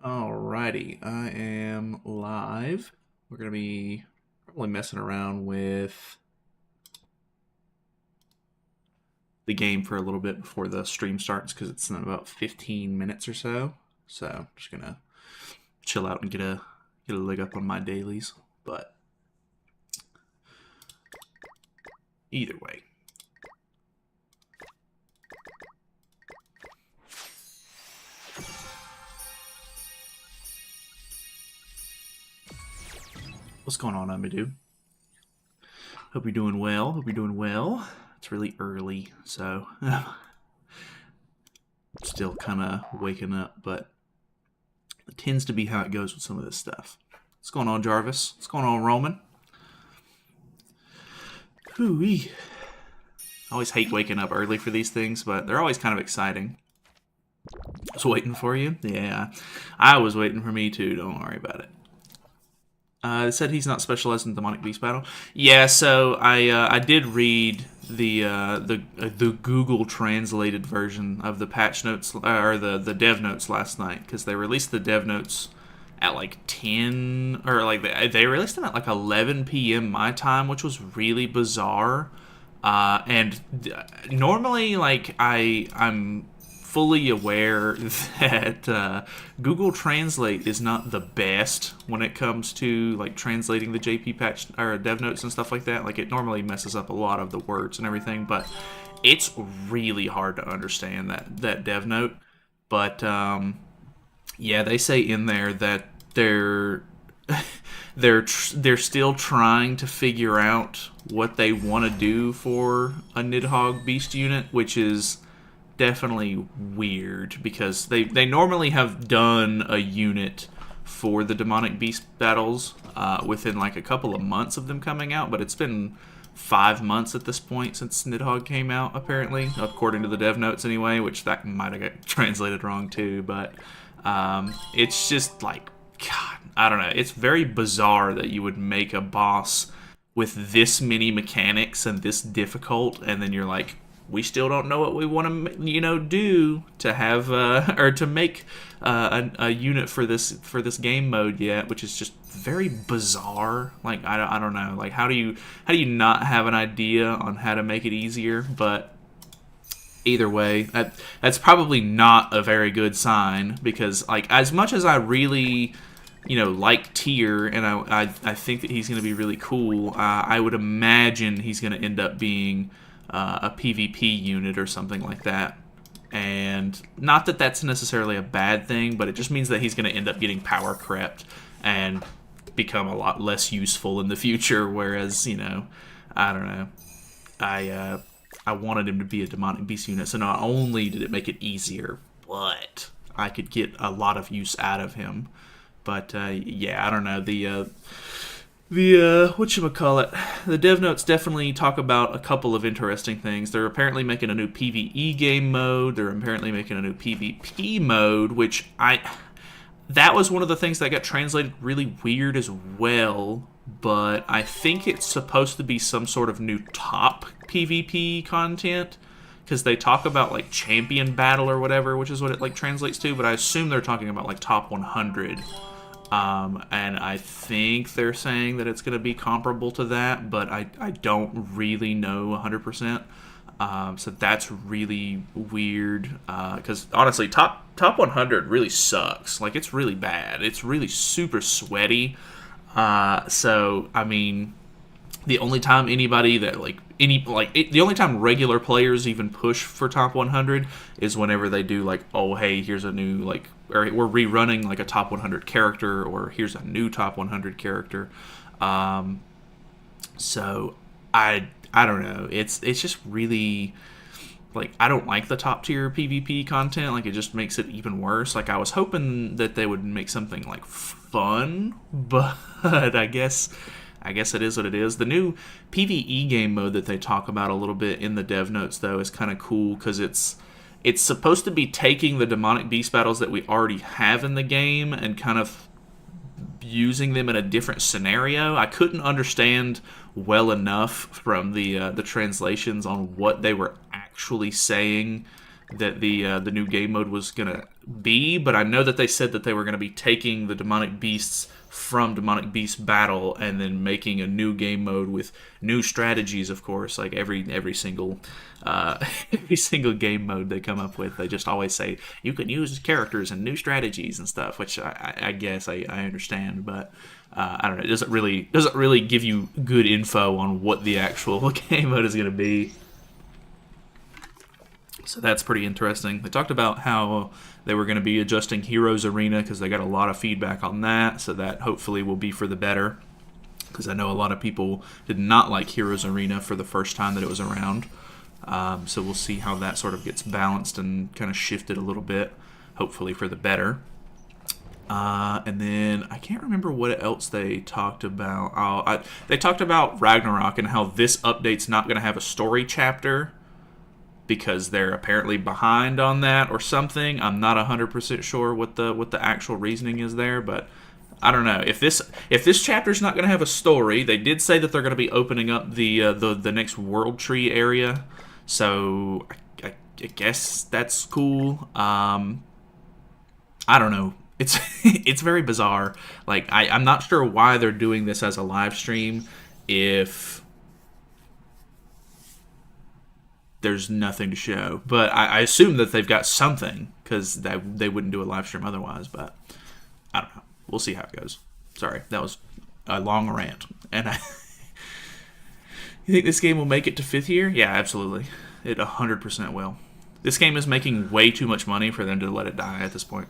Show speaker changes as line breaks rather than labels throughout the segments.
Alrighty, I am live. We're going to be probably messing around with the game for a little bit before the stream starts because it's in about 15 minutes or so. So I'm just going to chill out and get a leg up on my dailies. But either way. What's going on, Amadou? Hope you're doing well. Hope you're doing well. It's really early, so still kind of waking up, but it tends to be how it goes with some of this stuff. What's going on, Jarvis? What's going on, Roman? Hoo-wee. I always hate waking up early for these things, but they're always kind of exciting. I was waiting for you. Yeah, I was waiting for me too. Don't worry about it. It said he's not specialized in demonic beast battle. Yeah, so I did read the Google translated version of the patch notes or the dev notes last night because they released the dev notes at like 10 or like they released them at like 11 p.m. my time, which was really bizarre. And normally like I'm fully aware that Google Translate is not the best when it comes to like translating the JP patch or dev notes and stuff like that. Like it normally messes up a lot of the words and everything, but it's really hard to understand that dev note. But yeah, they say in there that they're still trying to figure out what they want to do for a Nidhogg beast unit, which is definitely weird because they normally have done a unit for the demonic beast battles within like a couple of months of them coming out, but it's been 5 months at this point since Nidhogg came out, apparently, according to the dev notes anyway, which that might have got translated wrong too, but it's just like, God, I don't know, it's very bizarre that you would make a boss with this many mechanics and this difficult, and then you're like, we still don't know what we want to, do to have or to make a unit for this game mode yet, which is just very bizarre. Like I don't know. Like how do you not have an idea on how to make it easier? But either way, that's probably not a very good sign because like as much as I really like Tyr, and I think that he's going to be really cool. I would imagine he's going to end up being a PvP unit or something like that. And not that that's necessarily a bad thing, but it just means that he's going to end up getting power crept and become a lot less useful in the future. Whereas, I don't know. I wanted him to be a demonic beast unit, so not only did it make it easier, but I could get a lot of use out of him. But yeah, I don't know. The whatchamacallit, the dev notes definitely talk about a couple of interesting things. They're apparently making a new PvE game mode. They're apparently making a new PvP mode, which that was one of the things that got translated really weird as well. But I think it's supposed to be some sort of new top PvP content because they talk about like champion battle or whatever, which is what it like translates to. But I assume they're talking about like top 100. And I think they're saying that it's going to be comparable to that, but I don't really know 100%. So that's really weird, because honestly, top 100 really sucks. Like, it's really bad. It's really super sweaty. So, I mean, the only time anybody that, the only time regular players even push for top 100 is whenever they do, like, oh, hey, here's a new, like, or we're rerunning like a top 100 character, or here's a new top 100 character. So I don't know. It's just really like I don't like the top tier PvP content. Like it just makes it even worse. Like I was hoping that they would make something like fun, but I guess it is what it is. The new PvE game mode that they talk about a little bit in the dev notes though is kind of cool because it's supposed to be taking the demonic beast battles that we already have in the game and kind of using them in a different scenario. I couldn't understand well enough from the translations on what they were actually saying that the new game mode was gonna be, but I know that they said that they were going to be taking the demonic beasts from demonic beast battle and then making a new game mode with new strategies. Of course, like every single every single game mode they come up with, they just always say you can use characters and new strategies and stuff, which I guess I understand, but I don't know. It doesn't really give you good info on what the actual game mode is going to be. So that's pretty interesting. They talked about how they were going to be adjusting Heroes Arena because they got a lot of feedback on that, so that hopefully will be for the better. Because I know a lot of people did not like Heroes Arena for the first time that it was around. So we'll see how that sort of gets balanced and kind of shifted a little bit, hopefully for the better. And then I can't remember what else they talked about. They talked about Ragnarok and how this update's not going to have a story chapter, because they're apparently behind on that or something. I'm not 100% sure what the actual reasoning is there, but I don't know. If this chapter's not going to have a story, they did say that they're going to be opening up the next World Tree area, so I guess that's cool. I don't know. It's it's very bizarre. Like I'm not sure why they're doing this as a live stream if there's nothing to show, but I assume that they've got something, because they wouldn't do a live stream otherwise, but I don't know. We'll see how it goes. Sorry, that was a long rant. And you think this game will make it to 5th year? Yeah, absolutely. It 100% will. This game is making way too much money for them to let it die at this point.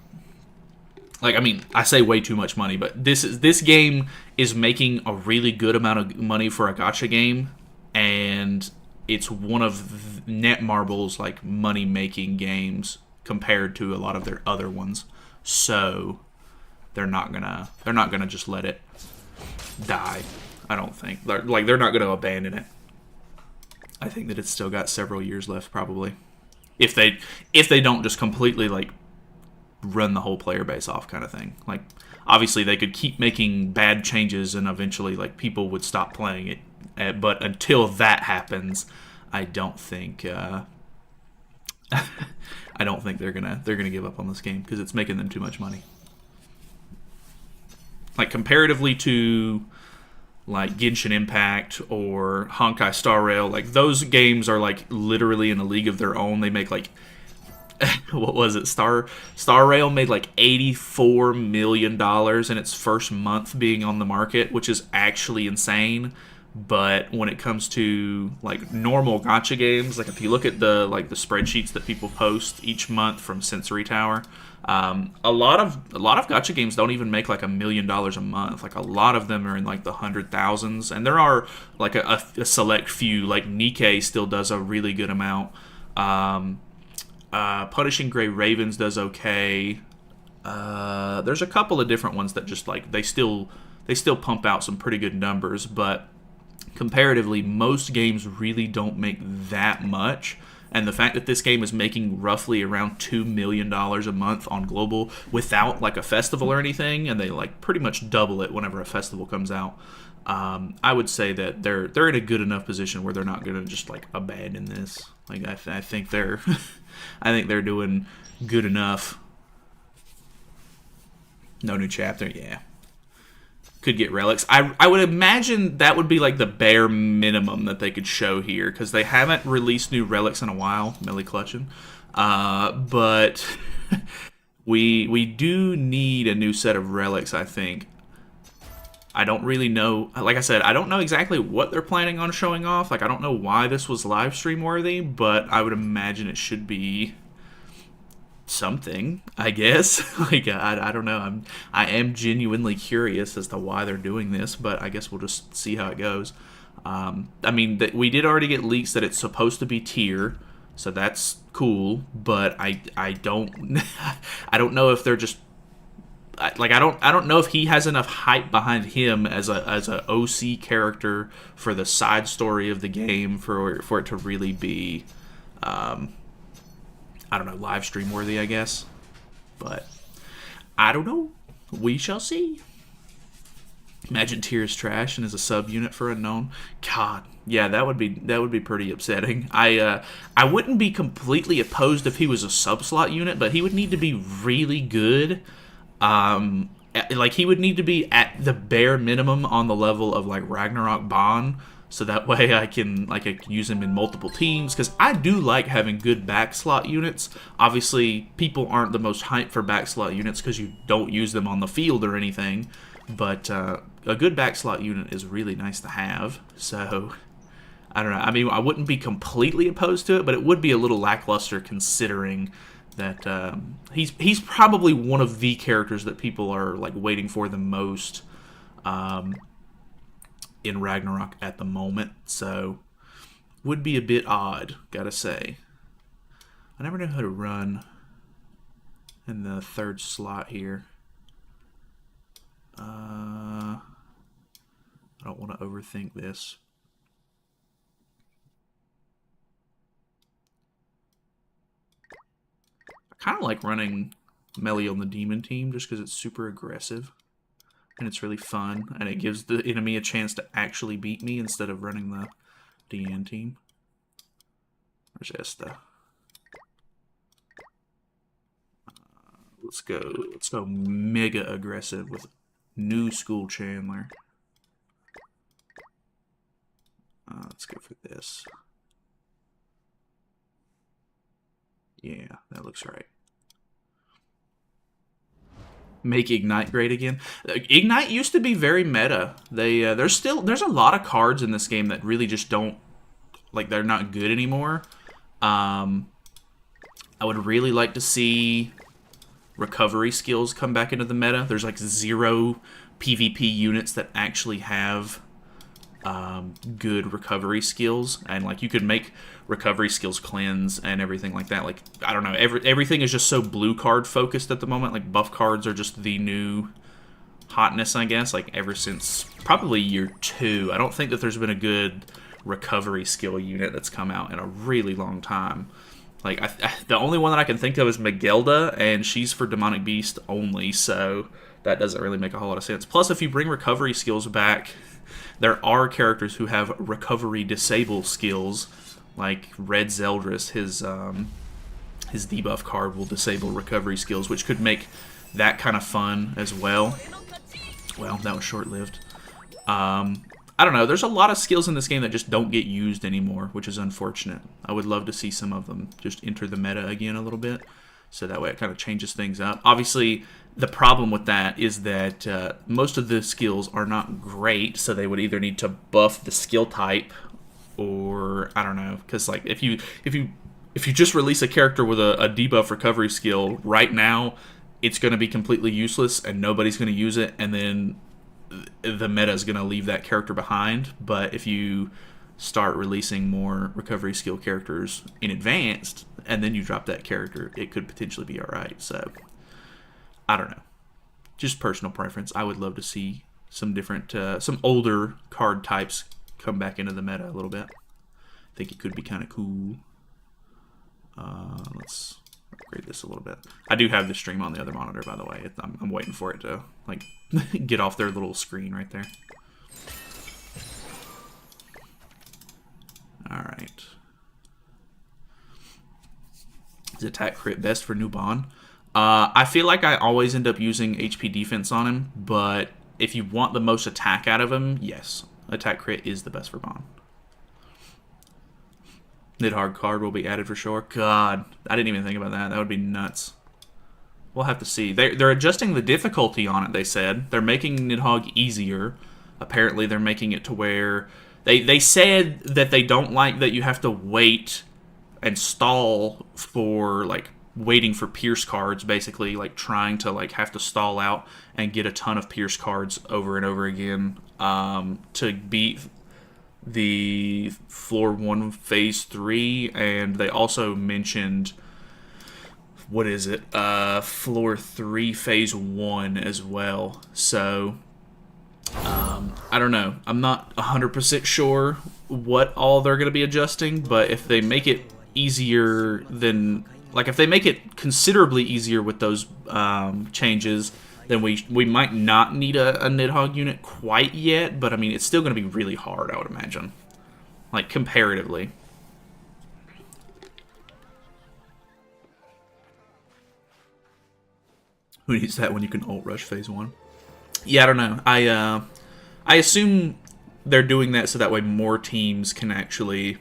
Like, I mean, I say way too much money, but this game is making a really good amount of money for a gacha game, and it's one of Netmarble's like money-making games compared to a lot of their other ones. So they're not gonna just let it die. I don't think. Like, they're not gonna abandon it. I think that it's still got several years left, probably. If they don't just completely like run the whole player base off, kind of thing. Like, obviously they could keep making bad changes and eventually like people would stop playing it. But until that happens, I don't think I don't think they're gonna give up on this game, because it's making them too much money. Like, comparatively to like Genshin Impact or Honkai Star Rail, like those games are like literally in a league of their own. They make like what was it? Star Rail made like $84 million in its first month being on the market, which is actually insane. But when it comes to like normal gacha games, like if you look at the spreadsheets that people post each month from Sensory Tower, a lot of gacha games don't even make like $1 million a month. Like, a lot of them are in like the 100,000s, and there are like a select few. Like Nikkei still does a really good amount. Punishing Gray Ravens does okay. There's a couple of different ones that just like they still pump out some pretty good numbers, but comparatively, most games really don't make that much. And the fact that this game is making roughly around $2 million a month on global without like a festival or anything, and they like pretty much double it whenever a festival comes out, I would say that they're in a good enough position where they're not going to just like abandon this. Like, I think they're I think they're doing good enough. No new chapter, yeah. Could get relics. I would imagine that would be like the bare minimum that they could show here, because they haven't released new relics in a while. Millie clutching, but we do need a new set of relics, I think. I don't really know. Like I said, I don't know exactly what they're planning on showing off. Like, I don't know why this was live stream worthy, but I would imagine it should be something, I guess. Like, I don't know. I am genuinely curious as to why they're doing this, but I guess we'll just see how it goes. I mean, we did already get leaks that it's supposed to be tier, so that's cool. But I don't I don't know if they're just like, I don't know if he has enough hype behind him as a OC character for the side story of the game for it to really be I don't know, live stream worthy, I guess. But I don't know. We shall see. Imagine tier is trash and is a sub-unit for unknown. God, yeah, that would be pretty upsetting. I wouldn't be completely opposed if he was a sub-slot unit, but he would need to be really good. Like, he would need to be at the bare minimum on the level of, like, Ragnarok Bond, so that way I can use him in multiple teams, because I do like having good backslot units. Obviously, people aren't the most hyped for backslot units because you don't use them on the field or anything, but a good backslot unit is really nice to have, so I don't know. I mean, I wouldn't be completely opposed to it, but it would be a little lackluster considering that he's probably one of the characters that people are like waiting for the most in Ragnarok at the moment. So would be a bit odd, gotta say. I never know how to run in the third slot here. I don't want to overthink this. Kind of like running melee on the demon team just because it's super aggressive and it's really fun and it gives the enemy a chance to actually beat me instead of running the DN team. Where's Esta? Let's go mega aggressive with new school Chandler. Let's go for this. Yeah, that looks right. Make Ignite great again. Ignite used to be very meta. There's a lot of cards in this game that really just don't, like, they're not good anymore. I would really like to see recovery skills come back into the meta. There's like 0 PvP units that actually have good recovery skills, and like you could make recovery skills cleanse and everything like that. Like, I don't know, everything is just so blue card focused at the moment. Like, buff cards are just the new hotness, I guess, like ever since probably year 2. I don't think that there's been a good recovery skill unit that's come out in a really long time. Like, the only one that I can think of is Magelda, and she's for Demonic Beast only, so that doesn't really make a whole lot of sense. Plus, if you bring recovery skills back, there are characters who have recovery disable skills, like Red Zeldris. His debuff card will disable recovery skills, which could make that kind of fun as well. Well, that was short-lived. I don't know. There's a lot of skills in this game that just don't get used anymore, which is unfortunate. I would love to see some of them just enter the meta again a little bit, so that way it kind of changes things up. Obviously, the problem with that is that most of the skills are not great, so they would either need to buff the skill type, or I don't know, because like if you just release a character with a debuff recovery skill right now, it's going to be completely useless and nobody's going to use it, and then the meta is going to leave that character behind. But if you start releasing more recovery skill characters in advance and then you drop that character, it could potentially be alright. So I don't know, just personal preference. I would love to see some different some older card types come back into the meta a little bit. I think it could be kind of cool. Let's upgrade this a little bit. I do have the stream on the other monitor, by the way. I'm waiting for it to like get off their little screen right there. Alright. Is attack crit best for new Bond? I feel like I always end up using HP defense on him, but if you want the most attack out of him, yes, attack crit is the best for Bond. Nidhogg card will be added for sure. God, I didn't even think about that. That would be nuts. We'll have to see. They're adjusting the difficulty on it, they said. They're making Nidhogg easier. Apparently, they're making it to where... They said that they don't like that you have to wait and stall for, like, waiting for Pierce cards, basically. Like, trying to, like, have to stall out and get a ton of Pierce cards over and over again to beat the Floor 1 Phase 3. And they also mentioned... what is it? Floor 3 Phase 1 as well. So, I don't know. I'm not 100% sure what all they're going to be adjusting, but if they make it easier than... like, if they make it considerably easier with those changes, then we might not need a Nidhogg unit quite yet, but I mean, it's still going to be really hard, I would imagine. Like, comparatively. Who needs that when you can ult rush phase 1? Yeah, I don't know. I assume they're doing that so that way more teams can actually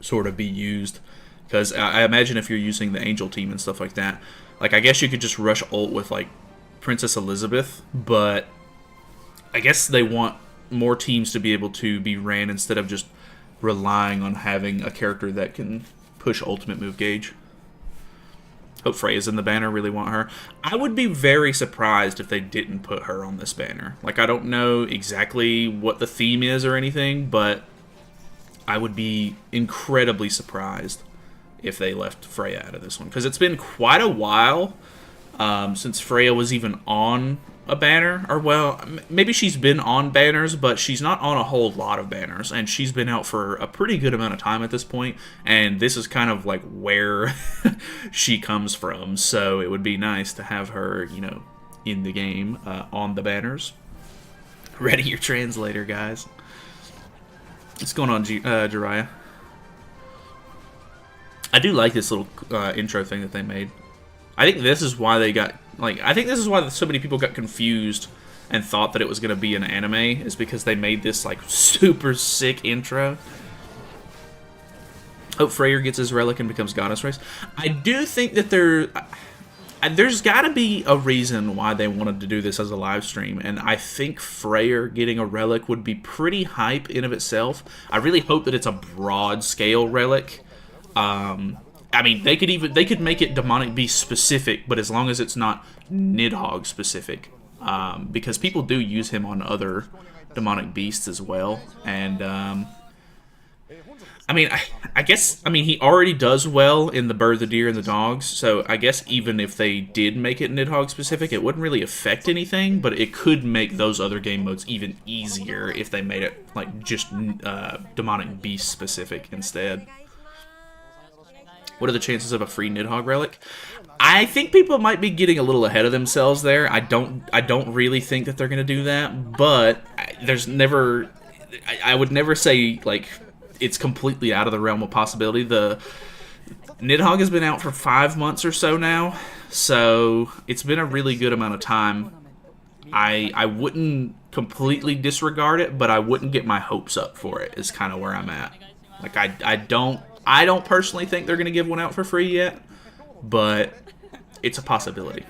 sort of be used. Because I imagine if you're using the Angel team and stuff like that, like, I guess you could just rush ult with, like, Princess Elizabeth, but I guess they want more teams to be able to be ran instead of just relying on having a character that can push ultimate move gauge. Hope Freya's in the banner, really want her. I would be very surprised if they didn't put her on this banner. Like, I don't know exactly what the theme is or anything, but I would be incredibly surprised if they left Freya out of this one. Because it's been quite a while since Freya was even on a banner. Or, well, maybe she's been on banners, but she's not on a whole lot of banners. And she's been out for a pretty good amount of time at this point. And this is kind of like where she comes from. So it would be nice to have her, you know, in the game on the banners. Ready your translator, guys. What's going on, Jiraiya? I do like this little intro thing that they made. I think this is why they got, like, I think this is why so many people got confused and thought that it was going to be an anime, is because they made this, like, super sick intro. Hope Freya gets his relic and becomes goddess race. I do think that there's got to be a reason why they wanted to do this as a live stream, and I think Freya getting a relic would be pretty hype in of itself. I really hope that it's a broad scale relic. I mean, they could make it demonic beast specific, but as long as it's not Nidhogg specific, because people do use him on other demonic beasts as well. And I mean, I guess he already does well in the bird, the deer, and the dogs. So I guess even if they did make it Nidhogg specific, it wouldn't really affect anything. But it could make those other game modes even easier if they made it like just demonic beast specific instead. What are the chances of a free Nidhogg relic? I think people might be getting a little ahead of themselves there. I don't really think that they're going to do that, but there's never, I would never say like it's completely out of the realm of possibility. The Nidhogg has been out for 5 months or so now, so it's been a really good amount of time. I wouldn't completely disregard it, but I wouldn't get my hopes up for it, is kind of where I'm at. Like, I don't personally think they're going to give one out for free yet, but it's a possibility.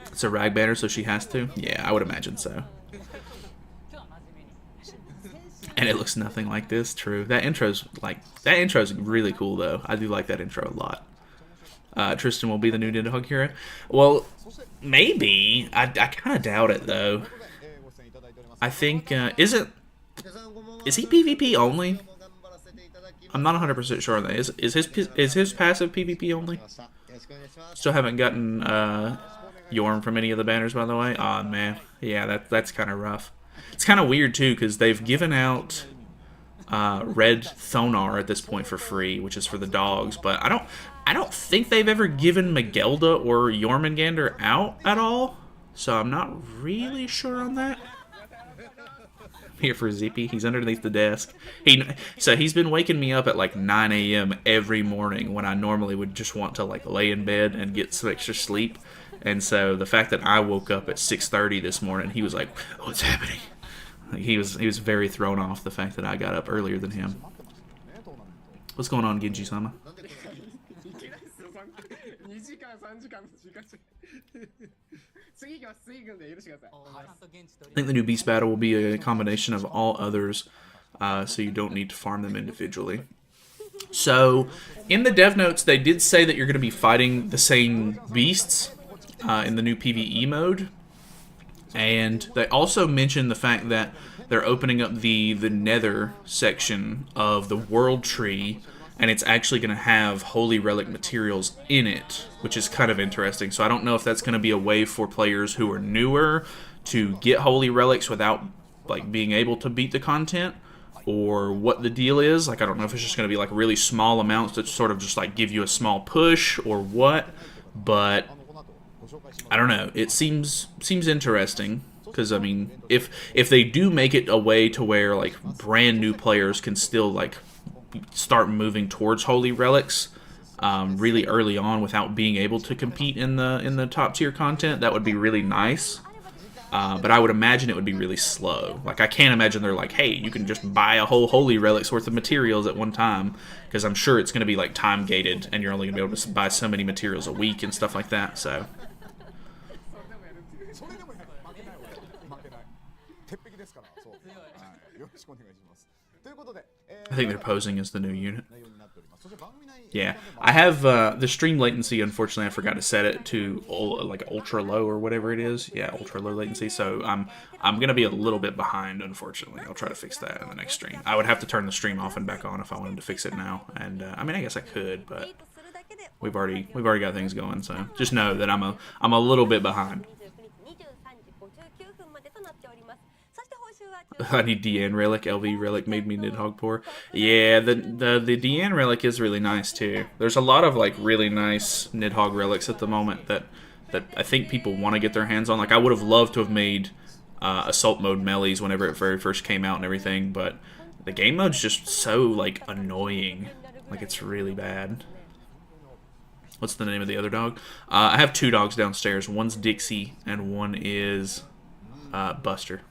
It's a rag banner, so she has to? Yeah, I would imagine so. And it looks nothing like this, true. That intro's really cool, though. I do like that intro a lot. Tristan will be the new Nidhogg hero. Well, maybe. I kind of doubt it, though. I think, is he PvP only? I'm not 100% sure on that. Is his passive PvP only? Still haven't gotten Yorm from any of the banners, by the way. Oh man, yeah, that's kind of rough. It's kind of weird too, because they've given out Red Thonar at this point for free, which is for the dogs. But I don't think they've ever given Magelda or Jormungandr out at all. So I'm not really sure on that. Here for Zippy. He's underneath the desk. So he's been waking me up at like 9 a.m. every morning when I normally would just want to like lay in bed and get some extra sleep. And so the fact that I woke up at 6:30 this morning, he was like, "What's happening?" Like, he was very thrown off the fact that I got up earlier than him. What's going on, Genji-sama? I think the new beast battle will be a combination of all others, so you don't need to farm them individually. So, in the dev notes, they did say that you're going to be fighting the same beasts in the new PvE mode, and they also mentioned the fact that they're opening up the nether section of the world tree, and it's actually going to have holy relic materials in it, which is kind of interesting. So I don't know if that's going to be a way for players who are newer to get holy relics without like being able to beat the content, or what the deal is. Like, I don't know if it's just going to be like really small amounts that sort of just like give you a small push or what, but I don't know. It seems interesting because I mean, if they do make it a way to where like brand new players can still like start moving towards holy relics really early on without being able to compete in the top tier content, that would be really nice. But I would imagine it would be really slow. Like, I can't imagine they're like, hey, you can just buy a whole Holy Relic's worth of materials at one time, because I'm sure it's going to be, like, time-gated, and you're only going to be able to buy so many materials a week and stuff like that, so... I think they're posing as the new unit. Yeah, I have the stream latency. Unfortunately, I forgot to set it to like ultra low or whatever it is. Yeah, ultra low latency. So I'm gonna be a little bit behind. Unfortunately, I'll try to fix that in the next stream. I would have to turn the stream off and back on if I wanted to fix it now. And I mean, I guess I could, but we've already got things going. So just know that I'm a little bit behind. I need Deanne Relic. LV Relic made me Nidhogg poor. Yeah, the Deanne Relic is really nice too. There's a lot of like really nice Nidhogg Relics at the moment that I think people want to get their hands on. Like, I would have loved to have made Assault Mode Melees whenever it very first came out and everything, but the game mode's just so like annoying. Like, it's really bad. What's the name of the other dog? I have two dogs downstairs. One's Dixie and one is Buster.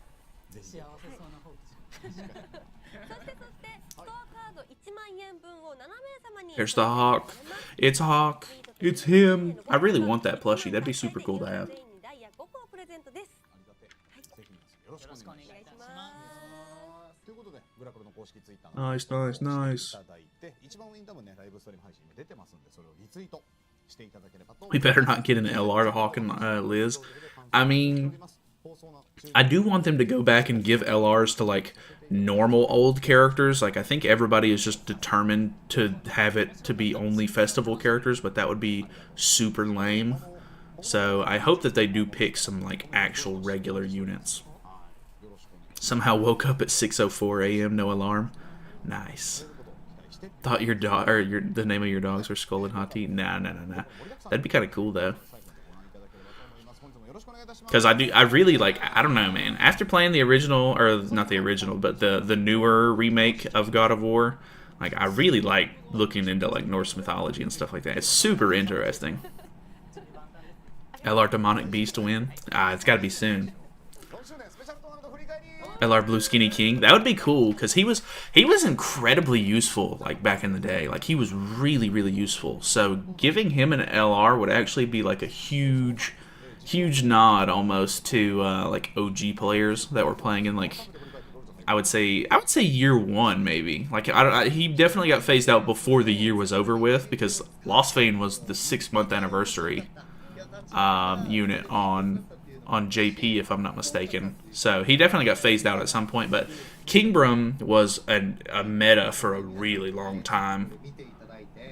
There's the Hawk. It's Hawk. It's him. I really want that plushie. That'd be super cool to have. Nice, nice, nice. We better not get an LR to Hawk and Liz. I mean, I do want them to go back and give LRs to, like, normal old characters. Like, I think everybody is just determined to have it to be only festival characters, but that would be super lame. So I hope that they do pick some, like, actual regular units. Somehow woke up at 6:04 a.m., no alarm. Nice. Thought your dog, or the name of your dogs were Skull and Hati? Nah. That'd be kind of cool, though. Because I really like, I don't know, man. After playing the original, or not the original, but the newer remake of God of War, like, I really like looking into, like, Norse mythology and stuff like that. It's super interesting. LR Demonic Beast to win? It's got to be soon. LR Blue Skinny King? That would be cool, because he was incredibly useful, like, back in the day. Like, he was really, really useful. So giving him an LR would actually be, like, a huge nod almost to like OG players that were playing in, like, I would say year one, maybe. Like, he definitely got phased out before the year was over with, because Lostfane was the 6-month anniversary unit on JP, if I'm not mistaken. So he definitely got phased out at some point. But Kingbrum was a meta for a really long time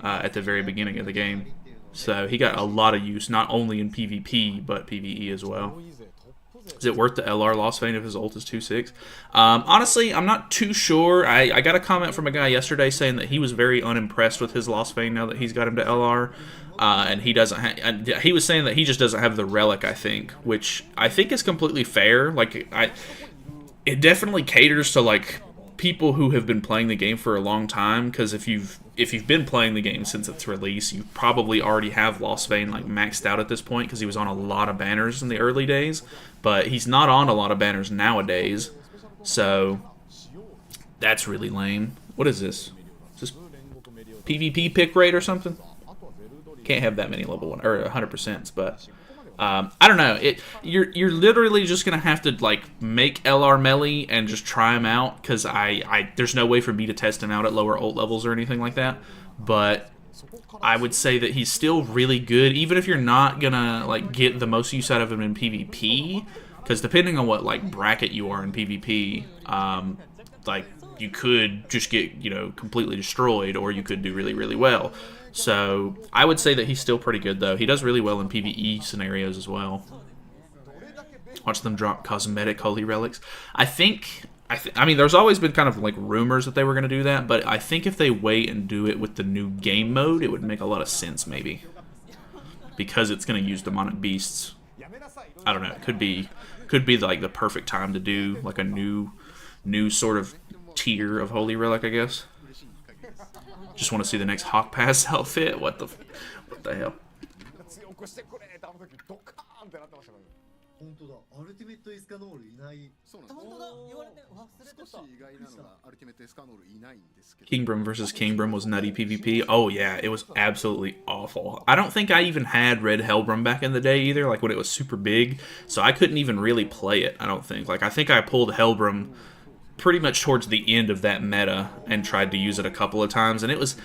at the very beginning of the game. So he got a lot of use, not only in PvP, but PvE as well. Is it worth the LR Lostfane if his ult is 2.6? Honestly, I'm not too sure. I got a comment from a guy yesterday saying that he was very unimpressed with his Lostfane now that he's got him to LR. And he doesn't. He was saying that he just doesn't have the relic, I think, which I think is completely fair. Like, it definitely caters to, like, people who have been playing the game for a long time, because if you've been playing the game since its release, you probably already have Lostfane, like, maxed out at this point, because he was on a lot of banners in the early days, but he's not on a lot of banners nowadays, so that's really lame. What is this? Is this PvP pick rate or something? Can't have that many level 1 or 100%, but I don't know. You're literally just gonna have to, like, make LR Melee and just try him out, because there's no way for me to test him out at lower ult levels or anything like that. But I would say that he's still really good, even if you're not gonna, like, get the most use out of him in PvP, because depending on what, like, bracket you are in PvP, like, you could just get, you know, completely destroyed, or you could do really, really well. So I would say that he's still pretty good, though. He does really well in PvE scenarios as well. Watch them drop cosmetic holy relics. I mean, there's always been kind of, like, rumors that they were going to do that, but I think if they wait and do it with the new game mode, it would make a lot of sense, maybe. because it's going to use demonic beasts. I don't know. It could be like the perfect time to do like a new sort of tier of Holy Relic, I guess. Just want to see the next Hawk Pass outfit. What the hell?
本当だ、アルティメットエスカノールいない。
そうなんです。本当だ、言われて忘れてた。少し意外なのがアルティメットエスカノールいないんですけど。
Kingbrim versus Kingbrim was nutty PvP. Oh yeah, it was absolutely awful. I don't think I even had Red Hellbrim back in the day either, like when it was super big, so I couldn't even really play it, I don't think. Like, I think I pulled Hellbrim pretty much towards the end of that meta and tried to use it a couple of times, and it was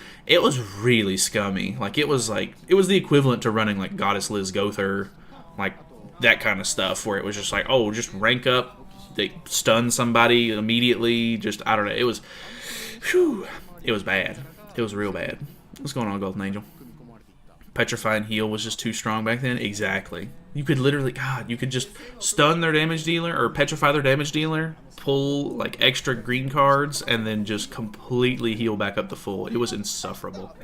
really scummy. Like, it was the equivalent to running like Goddess Liz Gother, like that kind of stuff, where it was just like, oh, just rank up, they stun somebody immediately, just, I don't know, it was bad. It was real bad. What's going on, Golden Angel? Petrify and Heal was just too strong back then? Exactly. You could literally, God, you could just stun their damage dealer, or petrify their damage dealer, pull, like, extra green cards, and then just completely heal back up to full. It was insufferable.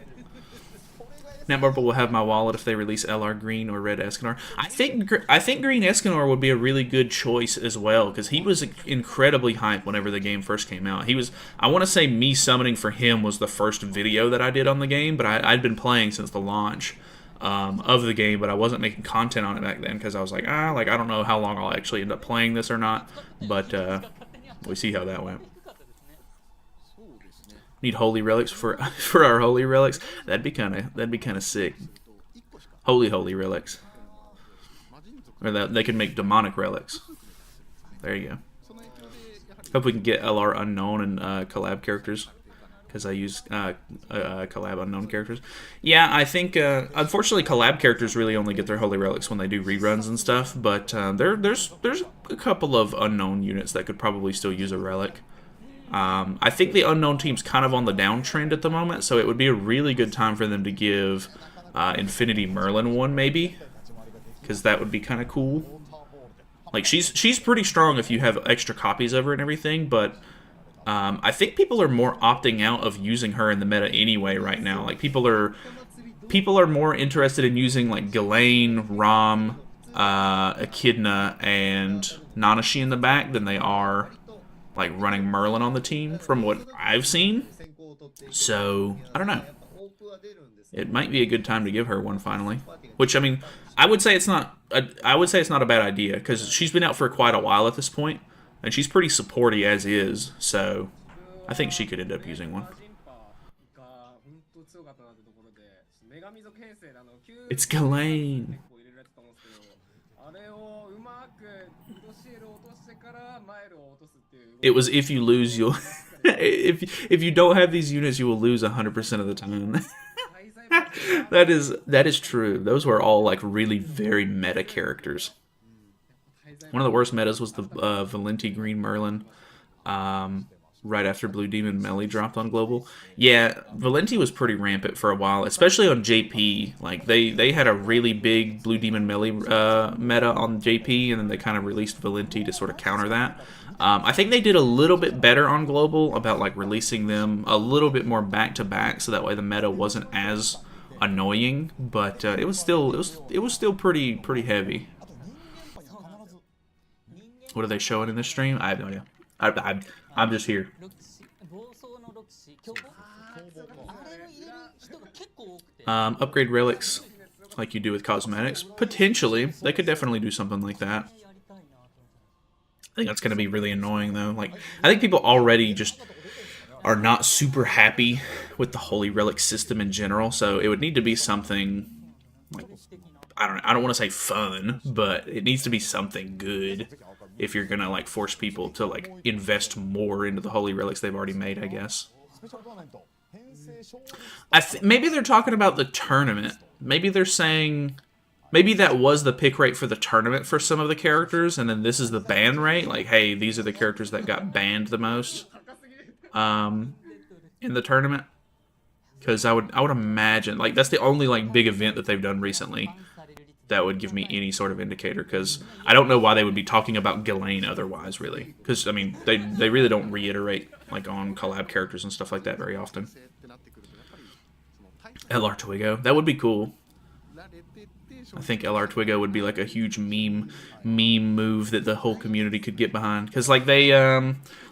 Netmarble will have my wallet if they release LR Green or Red Escanor. I think Green Escanor would be a really good choice as well, because he was incredibly hyped whenever the game first came out. He was, I want to say me summoning for him was the first video that I did on the game, but I'd been playing since the launch of the game, but I wasn't making content on it back then, because I was like, I don't know how long I'll actually end up playing this or not, but we see how that went. Need holy relics for our holy relics. That'd be kind of sick. Holy relics, or that they could make demonic relics. There you go. Hope we can get LR unknown and collab characters, because I use collab unknown characters. Yeah, I think unfortunately collab characters really only get their holy relics when they do reruns and stuff. But there's a couple of unknown units that could probably still use a relic. I think the unknown team's kind of on the downtrend at the moment, so it would be a really good time for them to give Infinity Merlin one, maybe, because that would be kind of cool. Like, she's pretty strong if you have extra copies of her and everything, but I think people are more opting out of using her in the meta anyway right now. Like, people are more interested in using like Ghislaine, Rom, Echidna, and Nanashi in the back than they are like running Merlin on the team, from what I've seen. So I don't know. It might be a good time to give her one finally. Which, I mean, I would say it's not a bad idea, because she's been out for quite a while at this point, and she's pretty supporty as is. So I think she could end up using one. It's Ghislaine. It was if you lose, you'll if you don't have these units, you will lose 100% of the time. that is true. Those were all like really very meta characters. One of the worst metas was the Valenti Green Merlin. Right after Blue Demon Melee dropped on Global. Yeah, Valenti was pretty rampant for a while, especially on JP. Like, they had a really big Blue Demon Melee meta on JP, and then they kind of released Valenti to sort of counter that. I think they did a little bit better on Global about like releasing them a little bit more back-to-back, so that way the meta wasn't as annoying, but it was still pretty heavy. What are they showing in this stream? I have no idea. I'm just here. Upgrade relics like you do with cosmetics. Potentially. They could definitely do something like that. I think that's going to be really annoying, though. Like, I think people already just are not super happy with the Holy Relic system in general, so it would need to be something, like, I don't want to say fun, but it needs to be something good if you're gonna like force people to like invest more into the holy relics they've already made, I guess. Maybe they're talking about the tournament. Maybe they're saying, maybe that was the pick rate for the tournament for some of the characters, and then this is the ban rate. Like, hey, these are the characters that got banned the most in the tournament. Because I would imagine, like, that's the only like big event that they've done recently that would give me any sort of indicator, because I don't know why they would be talking about Ghislaine otherwise, really. Because, I mean, they really don't reiterate, like, on collab characters and stuff like that very often. LR Twigo. That would be cool. I think LR Twiggo would be like a huge meme move that the whole community could get behind. Because like they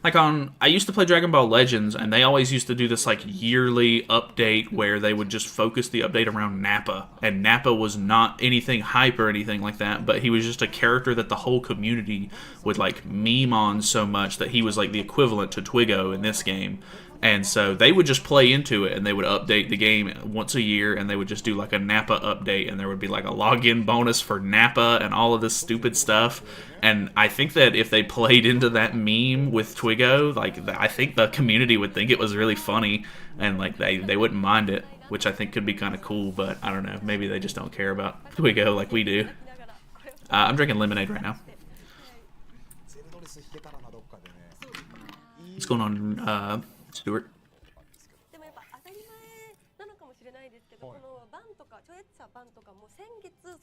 like I used to play Dragon Ball Legends, and they always used to do this like yearly update where they would just focus the update around Nappa, and Nappa was not anything hype or anything like that, but he was just a character that the whole community would like meme on so much that he was like the equivalent to Twiggo in this game. And so they would just play into it, and they would update the game once a year, and they would just do like a Nappa update, and there would be like a login bonus for Nappa and all of this stupid stuff. And I think that if they played into that meme with Twiggo, like I think the community would think it was really funny, and like they wouldn't mind it, which I think could be kind of cool. But I don't know, maybe they just don't care about Twiggo like we do. I'm drinking lemonade right now. What's going on, Stuart?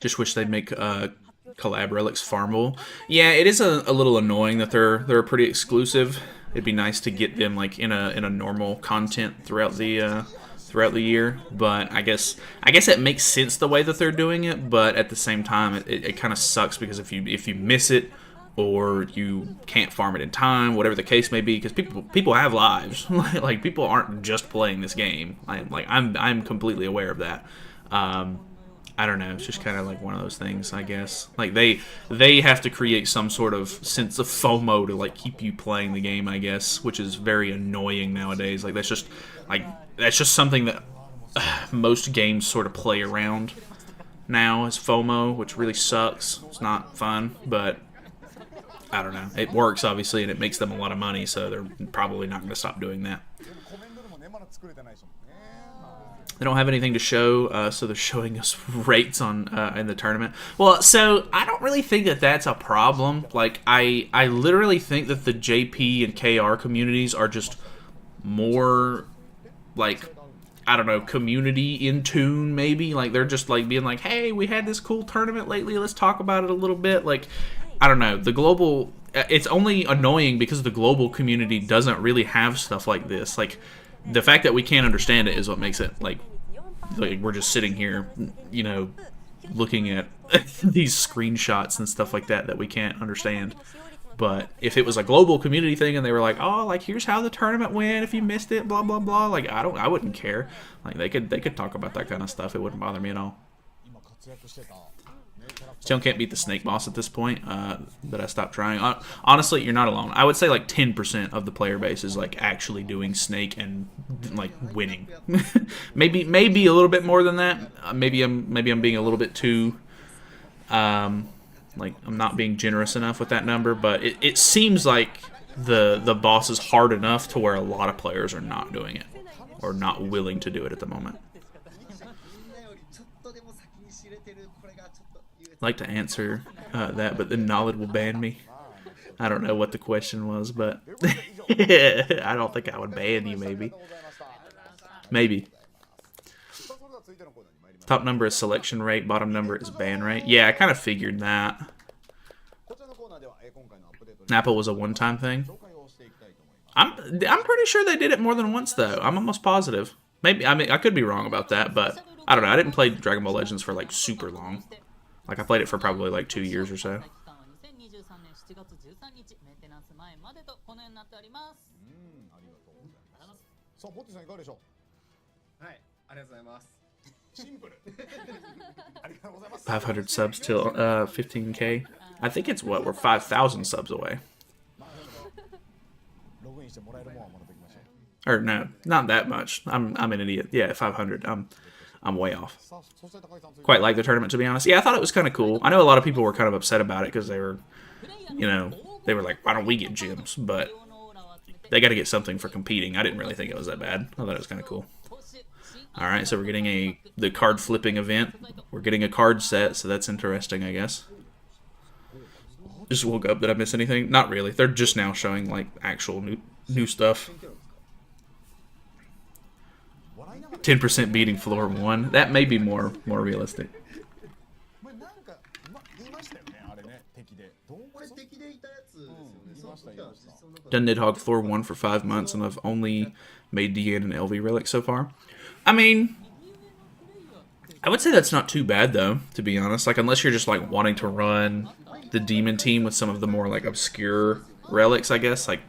Just wish they'd make collab relics farmable. Yeah, it is a little annoying that they're pretty exclusive. It'd be nice to get them like in a normal content throughout the year. But I guess it makes sense the way that they're doing it. But at the same time, it kind of sucks because if you miss it, or you can't farm it in time, whatever the case may be, because people have lives. Like people aren't just playing this game. I'm completely aware of that. I don't know. It's just kind of like one of those things, I guess. Like they have to create some sort of sense of FOMO to like keep you playing the game, I guess, which is very annoying nowadays. Like that's just something that most games sort of play around now is FOMO, which really sucks. It's not fun, but I don't know. It works, obviously, and it makes them a lot of money, so they're probably not going to stop doing that. They don't have anything to show, so they're showing us rates on in the tournament. Well, so I don't really think that that's a problem. Like, I literally think that the JP and KR communities are just more, like, I don't know, community in tune, maybe. Like, they're just, like, being like, hey, we had this cool tournament lately, let's talk about it a little bit. Like, I don't know, the global, it's only annoying because the global community doesn't really have stuff like this. Like, the fact that we can't understand it is what makes it, like we're just sitting here, you know, looking at these screenshots and stuff like that we can't understand. But if it was a global community thing and they were like, oh, like, here's how the tournament went, if you missed it, blah, blah, blah, like, I wouldn't care. Like, they could talk about that kind of stuff. It wouldn't bother me at all. Still can't beat the snake boss at this point, but I stopped trying. Honestly, you're not alone. I would say like 10% of the player base is like actually doing snake and like winning. maybe a little bit more than that. Maybe I'm being a little bit too like I'm not being generous enough with that number, but it seems like the boss is hard enough to where a lot of players are not doing it or not willing to do it at the moment. Like to answer that, but then Knowledge will ban me. I don't know what the question was, but I don't think I would ban you, maybe. Top number is selection rate, bottom number is ban rate. Yeah, I kind of figured that. Nappa was a one-time thing. I'm pretty sure they did it more than once, though. I'm almost positive. Maybe, I mean, I could be wrong about that, but I don't know. I didn't play Dragon Ball Legends for, like, super long. Like, I played it for probably, like, 2 years or so. $500 subs till 15K. I think it's what, we're 5,000 subs away. Or no, not that much. I'm an idiot. Yeah, 500. I'm way off. Quite like the tournament, to be honest. Yeah, I thought it was kind of cool. I know a lot of people were kind of upset about it because they were, you know, they were like, why don't we get gems? But they got to get something for competing. I didn't really think it was that bad. I thought it was kind of cool. Alright, so we're getting the card flipping event. We're getting a card set, so that's interesting, I guess. Just woke up. Did I miss anything? Not really. They're just now showing, like, actual new stuff. 10% beating floor 1. That may be more realistic. Done Nidhogg floor 1 for 5 months, and I've only made DN and LV Relic so far. I mean, I would say that's not too bad though, to be honest. Like unless you're just like wanting to run the demon team with some of the more like obscure relics, I guess, like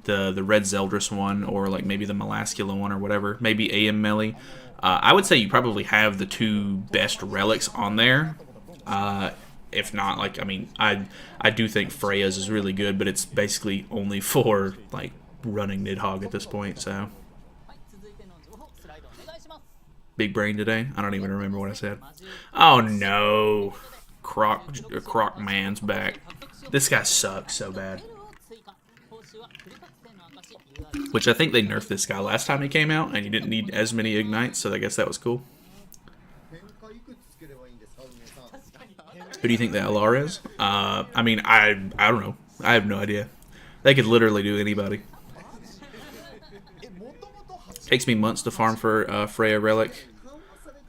the Red Zeldris one, or like maybe the Melascula one or whatever, maybe AM Melee. I would say you probably have the two best relics on there. If not, like, I mean, I do think Freya's is really good, but it's basically only for like running Nidhogg at this point. So big brain today. I don't even remember what I said. Oh no, Croc Man's back. This guy sucks so bad. Which I think they nerfed this guy last time he came out, and he didn't need as many ignites, so I guess that was cool. Who do you think the LR is? I mean, I don't know. I have no idea. They could literally do anybody. Takes me months to farm for Freya Relic.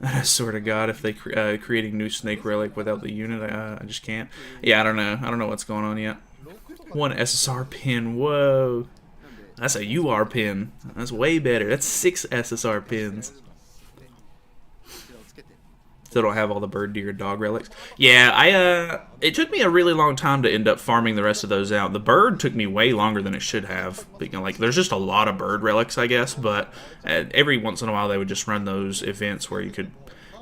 I swear to God, if they creating new Snake Relic without the unit, I just can't. Yeah, I don't know. I don't know what's going on yet. One SSR pin. Whoa. That's a UR pin. That's way better. That's 6 SSR pins. Still don't have all the bird, deer, dog relics. Yeah, it took me a really long time to end up farming the rest of those out. The bird took me way longer than it should have. Like, there's just a lot of bird relics, I guess, but every once in a while they would just run those events where you could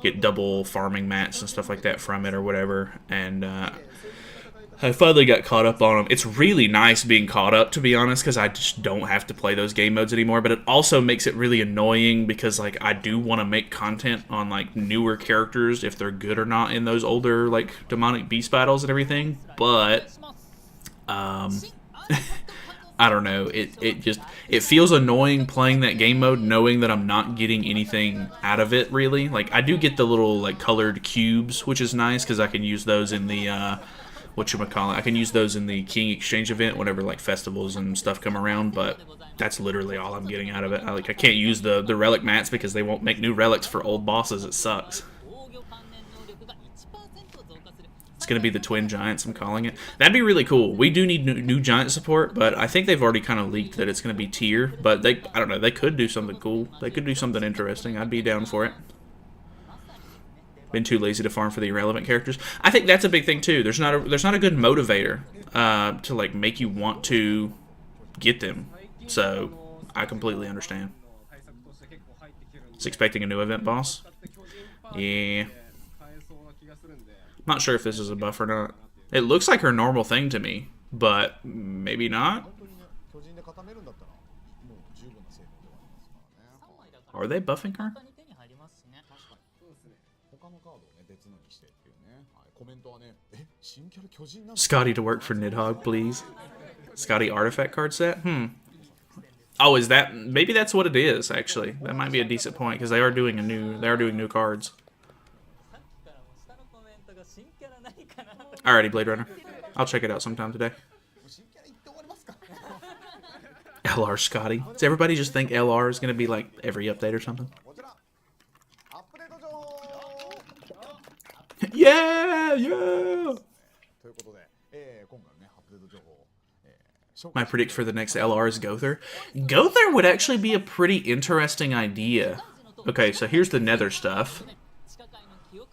get double farming mats and stuff like that from it or whatever, and I finally got caught up on them. It's really nice being caught up, to be honest, because I just don't have to play those game modes anymore, but it also makes it really annoying because, like, I do want to make content on, like, newer characters, if they're good or not in those older, like, demonic beast battles and everything, but, I don't know, it feels annoying playing that game mode knowing that I'm not getting anything out of it, really. Like, I do get the little, like, colored cubes, which is nice, because I can use those in the, I can use those in the King Exchange event whenever like festivals and stuff come around, but that's literally all I'm getting out of it. I can't use the relic mats because they won't make new relics for old bosses. It sucks. It's gonna be the Twin Giants, I'm calling it. That'd be really cool. We do need new giant support, but I think they've already kind of leaked that it's gonna be tier. But I don't know, they could do something cool. They could do something interesting. I'd be down for it. Been too lazy to farm for the irrelevant characters. I think that's a big thing too. There's not a good motivator to like make you want to get them. So I completely understand. It's expecting a new event boss. Yeah. Not sure if this is a buff or not. It looks like her normal thing to me, but maybe not. Are they buffing her? Scotty to work for Nidhogg, please. Scotty artifact card set? Oh, is that... Maybe that's what it is, actually. That might be a decent point, because they are doing new cards. Alrighty, Blade Runner. I'll check it out sometime today. LR Scotty. Does everybody just think LR is going to be like every update or something? Yeah! Yeah! My predict for the next LR is Gother. Gother would actually be a pretty interesting idea. Okay, so here's the nether stuff.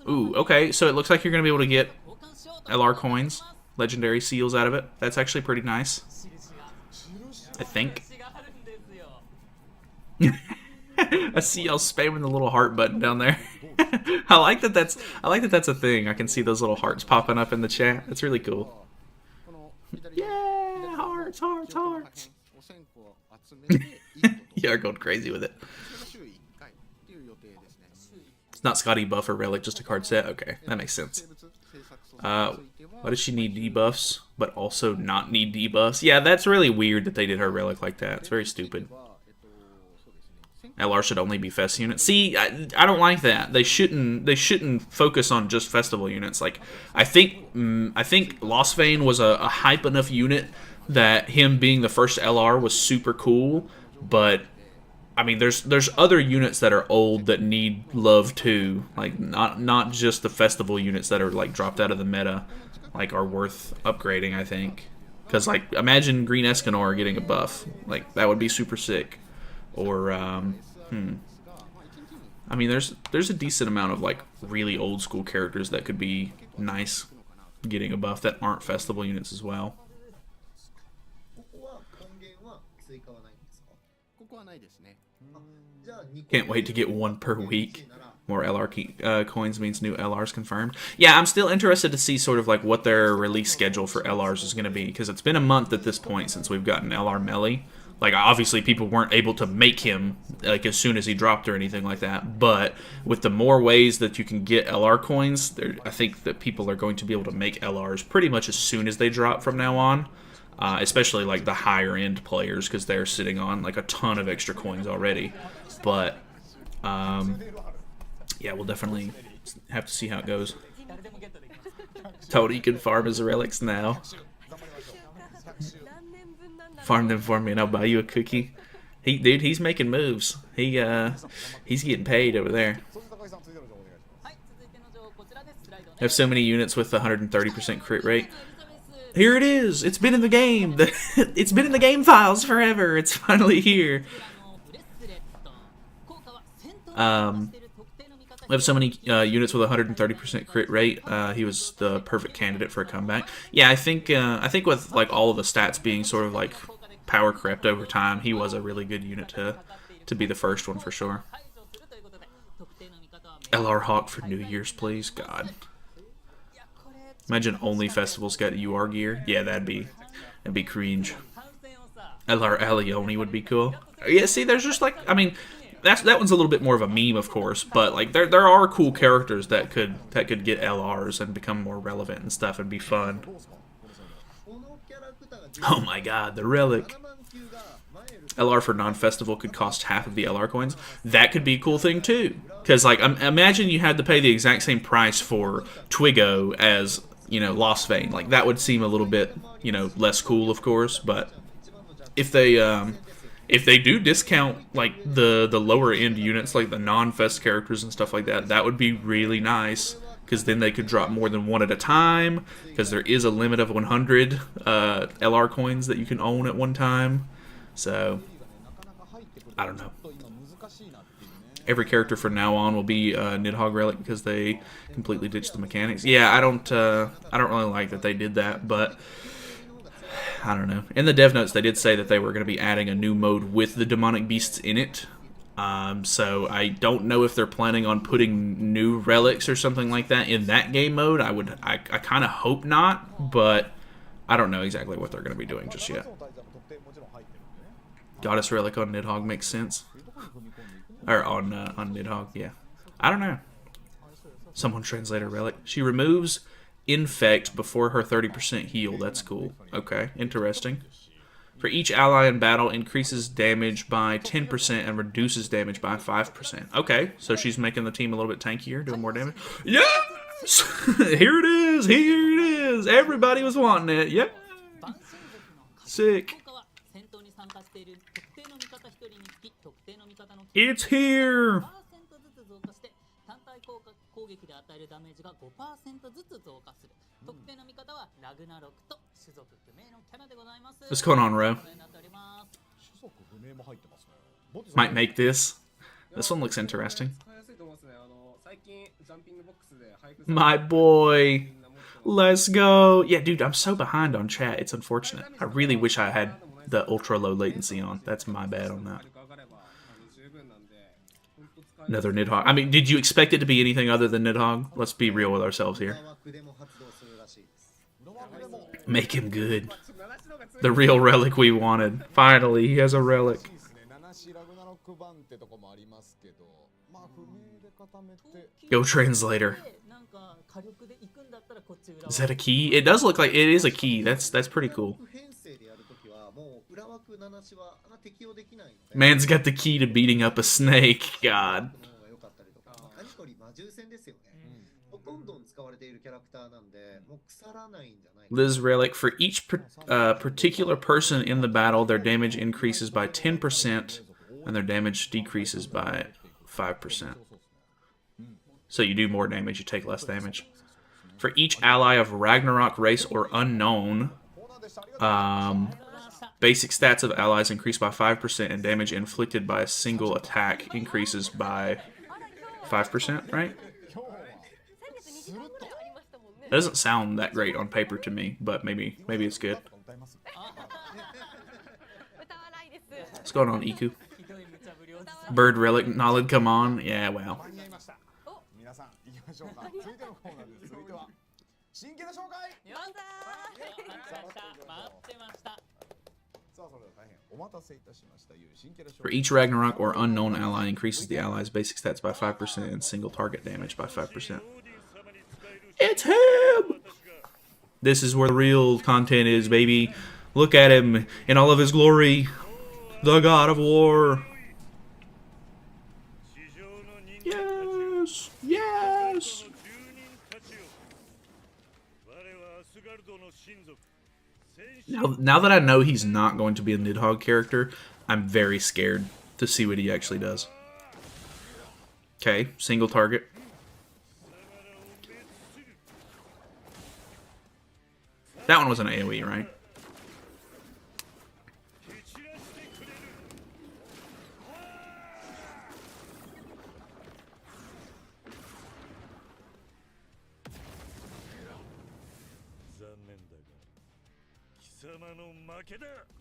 Ooh, okay, so it looks like you're going to be able to get LR coins, legendary seals out of it. That's actually pretty nice. I think. I see y'all spamming the little heart button down there. I like that that's a thing. I can see those little hearts popping up in the chat. That's really cool. Yeah, hearts, hearts, hearts. You're going crazy with it. It's not Scotty buff or relic, just a card set. Okay, that makes sense. Why does she need debuffs, but also not need debuffs? Yeah, that's really weird that they did her relic like that. It's very stupid. LR should only be fest units. See, I don't like that. They shouldn't focus on just festival units. Like, I think Lostbane was a hype enough unit that him being the first LR was super cool. But I mean, there's other units that are old that need love too. Like not just the festival units that are like dropped out of the meta, like are worth upgrading. I think because like imagine Green Escanor getting a buff. Like that would be super sick. Or I mean, there's a decent amount of like really old school characters that could be nice getting a buff that aren't festival units as well.
ここは根源は追加はないんですか？
ここはないですね。
あ、じゃあ2
Can't wait to get one per week. More LR coins means new LRs confirmed. Yeah, I'm still interested to see sort of like what their release schedule for LRs is going to be, because it's been a month at this point since we've gotten LR Melee. Like, obviously people weren't able to make him like as soon as he dropped or anything like that, but with the more ways that you can get LR coins, I think that people are going to be able to make LRs pretty much as soon as they drop from now on. Especially like the higher end players, because they're sitting on like a ton of extra coins already. But yeah, we'll definitely have to see how it goes. Tony can farm his relics now. Farm them for me and I'll buy you a cookie. Dude, he's making moves. He's getting paid over there. I have so many units with 130% crit rate. Here it is! It's been in the game! It's been in the game files forever! It's finally here! We have so many units with 130% crit rate. He was the perfect candidate for a comeback. Yeah, I think with like all of the stats being sort of like power crept over time, he was a really good unit to be the first one for sure. LR Hawk for New Year's, please. God. Imagine only festivals got UR gear. Yeah, that'd be cringe. LR Alioni would be cool. Yeah, see, there's just like, I mean, that one's a little bit more of a meme, of course, but like there are cool characters that could get LRs and become more relevant and stuff and be fun. Oh my god, the Relic. LR for non-festival could cost half of the LR coins. That could be a cool thing too. Because like, imagine you had to pay the exact same price for Twiggo as, you know, Lost Vein. Like, that would seem a little bit, you know, less cool, of course. But if they do discount like the lower end units, like the non-fest characters and stuff like that, that would be really nice. Because then they could drop more than one at a time. Because there is a limit of 100 LR coins that you can own at one time. So, I don't know. Every character from now on will be Nidhogg Relic because they completely ditched the mechanics. Yeah, I don't really like that they did that, but I don't know. In the dev notes, they did say that they were going to be adding a new mode with the demonic beasts in it. So I don't know if they're planning on putting new relics or something like that in that game mode. I kind of hope not, but I don't know exactly what they're going to be doing just yet. Goddess Relic on Nidhogg makes sense. Or on Nidhogg, yeah. I don't know. Someone translate a relic. She removes infect before her 30% heal. That's cool. Okay, interesting. For each ally in battle, increases damage by 10% and reduces damage by 5%. Okay, so she's making the team a little bit tankier, doing more damage. Yes! Here it is! Here it is! Everybody was wanting it. Yep. Sick. It's here! What's going on, Ro? Might make this. This one looks interesting. My boy! Let's go! Yeah, dude, I'm so behind on chat. It's unfortunate. I really wish I had the ultra low latency on. That's my bad on that. Another Nidhogg. I mean, did you expect it to be anything other than Nidhogg? Let's be real with ourselves here. Make him good. The real relic we wanted. Finally, he has a relic. Go translator. Is that a key? It does look like it is a key. That's pretty cool. Man's got the key to beating up a snake. God. Liz Relic. For each particular person in the battle, their damage increases by 10% and their damage decreases by 5%. So you do more damage, you take less damage. For each ally of Ragnarok race or unknown, basic stats of allies increase by 5% and damage inflicted by a single attack increases by 5%, right? It doesn't sound that great on paper to me, but maybe it's good. What's going on, Iku? Bird Relic Knowledge, come on. Yeah, wow.
皆さん行きましょうか。続いてのコーナーです。続いては新キャラ紹介。さあそれでは大変お待たせいたしました。新キャラ紹介。
For each Ragnarok or unknown ally, increases the ally's basic stats by 5% and single target damage by 5%. It's him! This is where the real content is, baby. Look at him in all of his glory. The God of War. Yes! Yes! Now that I know he's not going to be a Nidhogg character, I'm very scared to see what he actually does. Okay, single target. That one was an AoE, right?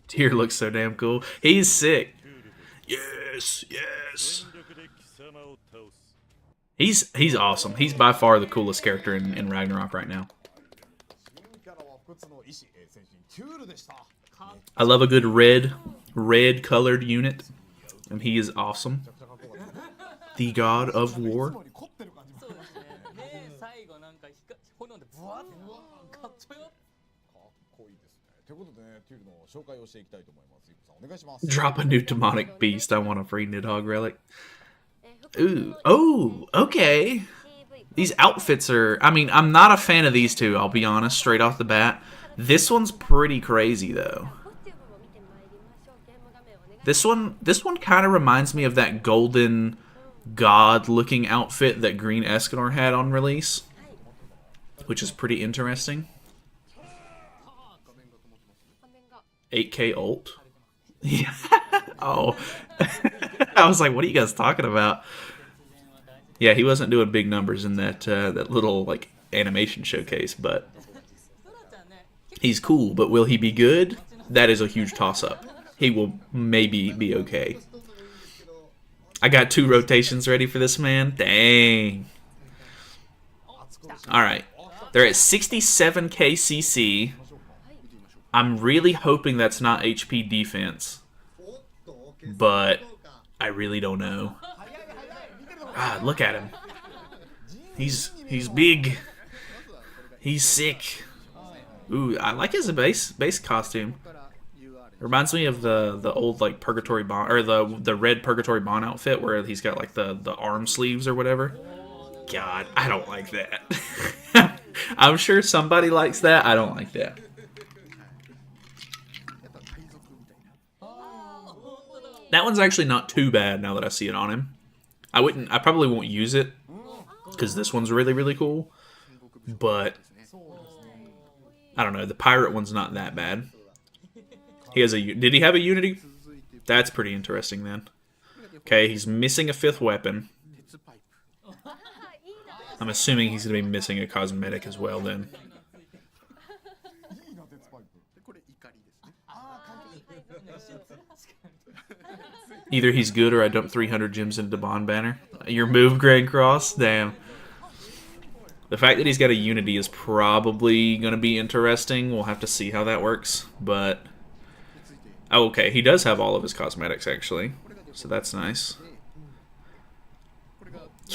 Tyr looks so damn cool. He's sick. Yes, yes. He's awesome. He's by far the coolest character in Ragnarok right now. I love a good red colored unit, and he is awesome. The God of War. Drop a new demonic beast. I want a free Nidhogg Relic. Ooh. Oh, okay. These outfits are... I mean, I'm not a fan of these two, I'll be honest, straight off the bat. This one's pretty crazy, though. This one kind of reminds me of that golden god-looking outfit that Green Escanor had on release, which is pretty interesting. 8K ult. Yeah. Oh. I was like, what are you guys talking about? Yeah, he wasn't doing big numbers in that that little like animation showcase, but he's cool. But will he be good? That is a huge toss-up. He will maybe be okay. I got 2 rotations ready for this man. Dang. All right, they're at 67k CC. I'm really hoping that's not HP defense, but I really don't know. God, look at him. He's big. He's sick. Ooh, I like his base costume. Reminds me of the old like Purgatory Bond, or the red Purgatory Bond outfit where he's got like the arm sleeves or whatever. God, I don't like that. I'm sure somebody likes that. I don't like that. That one's actually not too bad now that I see it on him. I probably won't use it because this one's really, really cool. But I don't know. The pirate one's not that bad. He has did he have a Unity? That's pretty interesting then. Okay, he's missing a 5th weapon. I'm assuming he's going to be missing a cosmetic as well then. Either he's good or I dump 300 gems into Bond Banner. Your move, Grand Cross? Damn. The fact that he's got a Unity is probably going to be interesting. We'll have to see how that works. But, oh, okay, he does have all of his cosmetics, actually. So that's nice.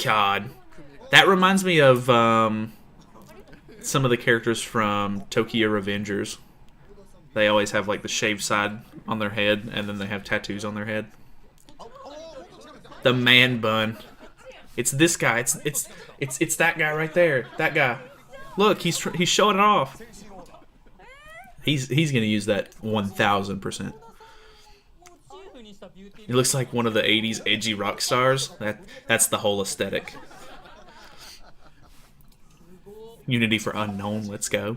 God. That reminds me of some of the characters from Tokyo Revengers. They always have, like, the shaved side on their head, and then they have tattoos on their head. The man bun. It's this guy. It's that guy right there. That guy. Look, he's showing it off. He's gonna use that 1000%. He looks like one of the 80s edgy rock stars. That's the whole aesthetic. Unity for unknown. Let's go.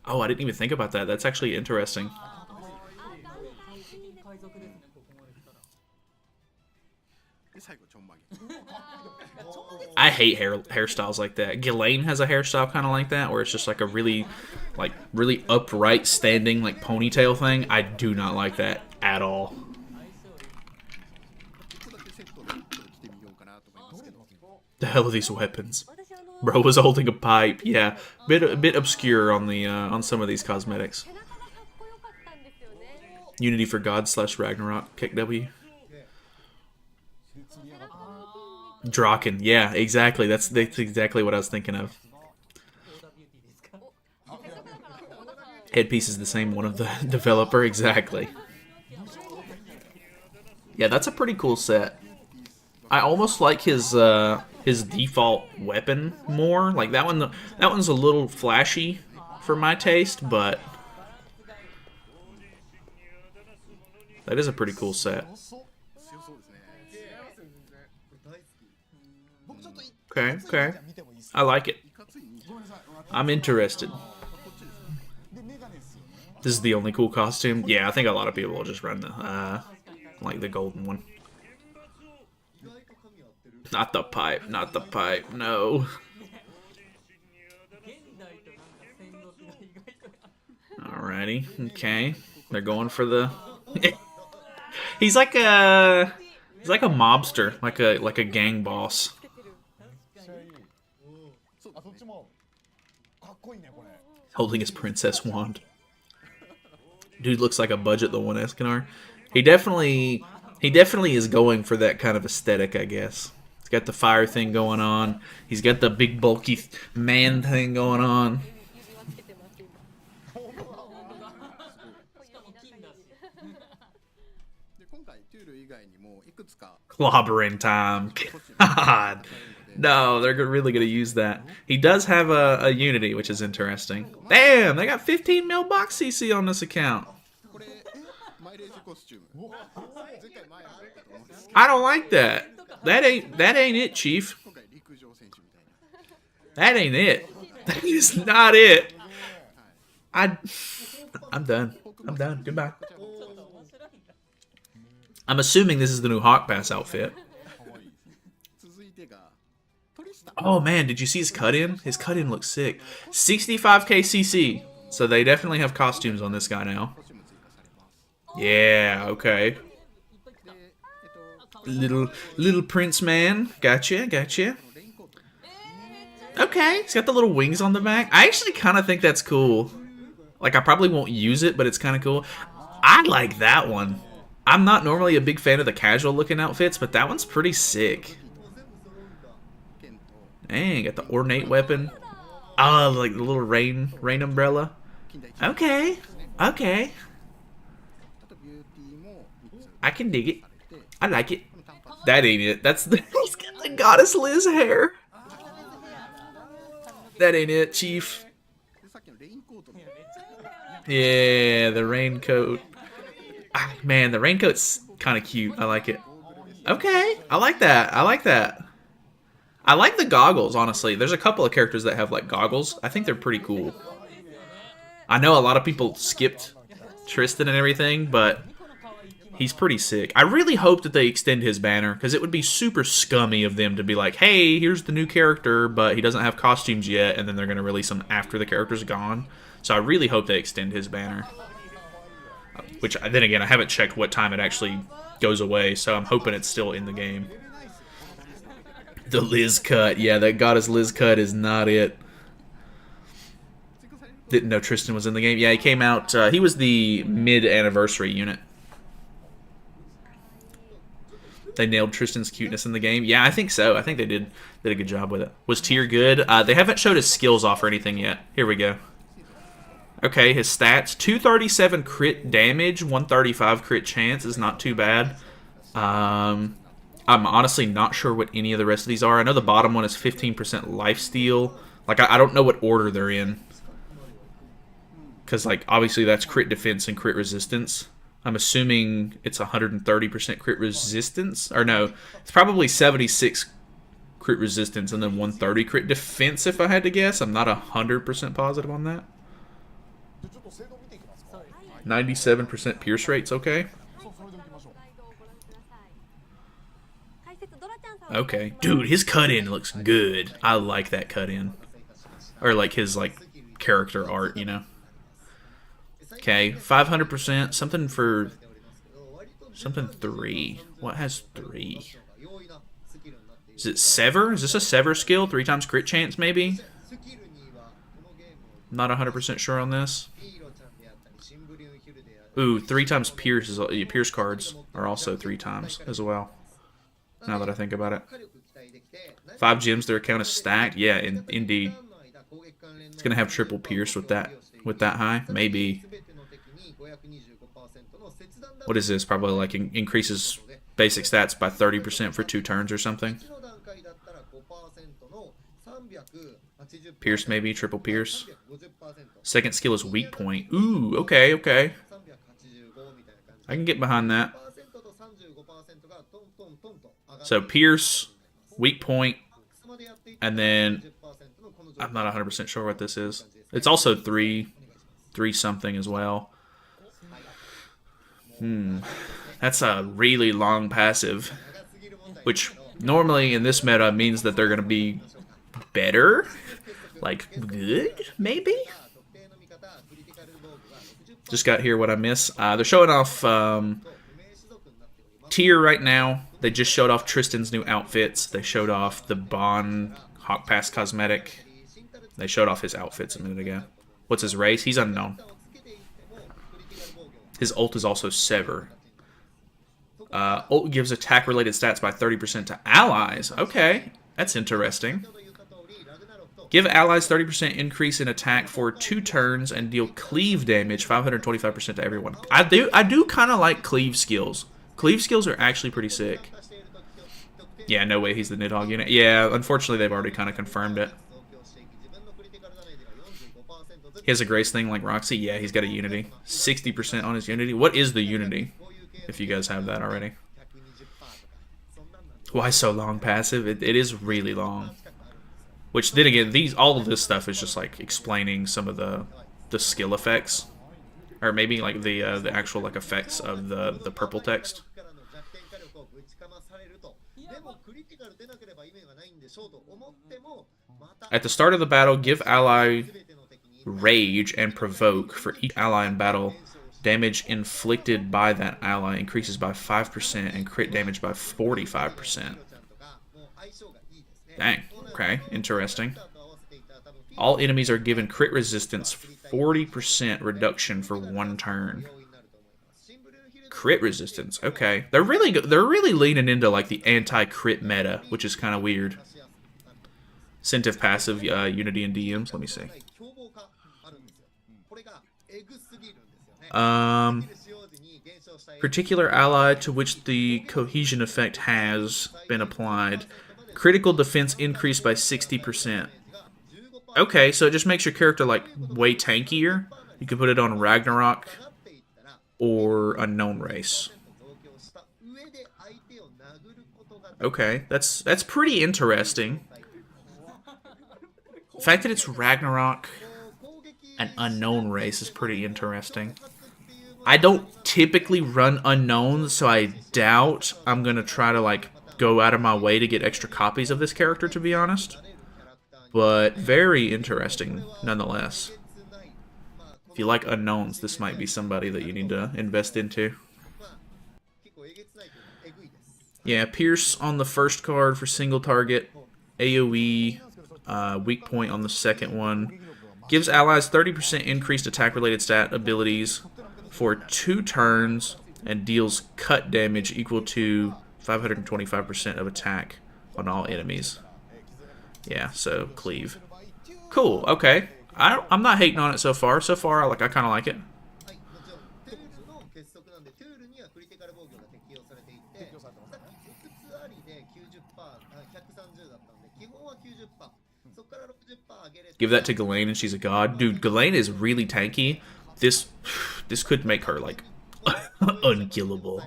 Oh, I didn't even think about that. That's actually interesting. I hate hairstyles like that. Ghislaine has a hairstyle kind of like that, where it's just like a really upright standing like ponytail thing. I do not like that at all. The hell are these weapons? Bro was holding a pipe. Yeah, a bit obscure on the on some of these cosmetics. Unity for God / Ragnarok. Kick W. Draken. Yeah, exactly. That's exactly what I was thinking of. Headpiece is the same one of the developer. Exactly. Yeah, that's a pretty cool set. I almost like his default weapon more. Like that one's a little flashy for my taste, but that is a pretty cool set. Okay. I like it. I'm interested. This is the only cool costume. Yeah, I think a lot of people will just run the like the golden one. Not the pipe. Not the pipe. No. Alrighty. Okay. They're going for the. He's like a mobster, like a gang boss. Holding his princess wand. Dude looks like a budget the one Escanar. He definitely is going for that kind of aesthetic, I guess. He's got the fire thing going on. He's got the big bulky man thing going on. Clobbering time. God. No, they're really going to use that. He does have a Unity, which is interesting. Damn, they got 15 mil box CC on this account. I don't like that. That ain't it, Chief. That ain't it. That is not it. I'm done. I'm done. Goodbye. I'm assuming this is the new Hawk Pass outfit. Oh man, did you see his cut-in? His cut-in looks sick. 65k CC. So they definitely have costumes on this guy now. Yeah, okay. Little prince man. Gotcha. Okay, he's got the little wings on the back. I actually kind of think that's cool. Like, I probably won't use it, but it's kind of cool. I like that one. I'm not normally a big fan of the casual-looking outfits, but that one's pretty sick. Dang, got the ornate weapon. Oh, like the little rain umbrella. Okay. I can dig it. I like it. That ain't it. That's the he's got the Goddess Liz hair. That ain't it, Chief. Yeah, the raincoat. Ah, man, the raincoat's kind of cute. I like it. Okay, I like that. I like the goggles, honestly. There's a couple of characters that have, like, goggles. I think they're pretty cool. I know a lot of people skipped Tristan and everything, but he's pretty sick. I really hope that they extend his banner, because it would be super scummy of them to be like, hey, here's the new character, but he doesn't have costumes yet, and then they're going to release him after the character's gone. So I really hope they extend his banner. Which, then again, I haven't checked what time it actually goes away, so I'm hoping it's still in the game. The Liz cut. Yeah, that Goddess Liz cut is not it. Didn't know Tristan was in the game. Yeah, he came out. He was the mid-anniversary unit. They nailed Tristan's cuteness in the game. Yeah, I think so. I think they did a good job with it. Was Tyr good? They haven't showed his skills off or anything yet. Here we go. Okay, his stats. 237 crit damage, 135 crit chance is not too bad. I'm honestly not sure what any of the rest of these are. I know the bottom one is 15% lifesteal. Like, I don't know what order they're in. Because, like, obviously that's crit defense and crit resistance. I'm assuming it's 130% crit resistance. Or no, it's probably 76 crit resistance and then 130 crit defense if I had to guess. I'm not 100% positive on that. 97% pierce rate's okay. Okay. Dude, his cut-in looks good. I like that cut-in. Or like his like character art, you know. Okay, 500%. Something for... Something 3. What has 3? Is it Sever? Is this a Sever skill? 3 times crit chance, maybe? Not 100% sure on this. Ooh, 3 times Pierce is Pierce cards are also 3 times as well. Now that I think about it, 5 gems, their account is stacked. Yeah, indeed. It's gonna have triple Pierce with that high, maybe. What is this? Probably like increases basic stats by 30% for 2 turns or something. Pierce maybe, triple Pierce. Second skill is weak point. Ooh, okay, okay. I can get behind that. So Pierce, weak point, and then I'm not 100% sure what this is. It's also 3 something as well. That's a really long passive, which normally in this meta means that they're going to be better, like good, maybe? Just got here what I miss. They're showing off tier right now. They just showed off Tristan's new outfits. They showed off the Bond Hawk Pass cosmetic. They showed off his outfits a minute ago. What's his race? He's unknown. His ult is also Sever. Ult gives attack-related stats by 30% to allies. Okay, that's interesting. Give allies 30% increase in attack for 2 turns and deal cleave damage 525% to everyone. I do kind of like cleave skills. Cleave skills are actually pretty sick. Yeah, no way he's the Nidhogg unit. Yeah, unfortunately they've already kind of confirmed it. He has a grace thing like Roxy. Yeah, he's got a Unity. 60% on his Unity. What is the Unity? If you guys have that already. Why so long passive? It is really long. Which then again, all of this stuff is just like explaining some of the skill effects, or maybe like the actual like effects of the purple text. At the start of the battle, give ally Rage and Provoke for each ally in battle. Damage inflicted by that ally increases by 5% and crit damage by 45%. Dang. Okay, interesting. All enemies are given crit resistance 40% reduction for 1 turn. Crit resistance. Okay, they're really leaning into like the anti-crit meta, which is kind of weird. Incentive passive Unity and DMs. Let me see. Particular ally to which the cohesion effect has been applied. Critical defense increased by 60%. Okay, so it just makes your character like way tankier. You can put it on Ragnarok or Unknown Race. Okay, that's pretty interesting. The fact that it's Ragnarok and Unknown Race is pretty interesting. I don't typically run Unknowns, so I doubt I'm going to try to like go out of my way to get extra copies of this character, to be honest. But very interesting nonetheless. If you like Unknowns, this might be somebody that you need to invest into. Yeah, Pierce on the first card for single target. AoE, weak point on the second one. Gives allies 30% increased attack-related stat abilities for 2 turns and deals cut damage equal to 525% of attack on all enemies. Yeah, so cleave. Cool. Okay. I'm not hating on it so far. So far, I kind of like it. Give that to Ghislaine and she's a god. Dude, Ghislaine is really tanky. This could make her, like, unkillable.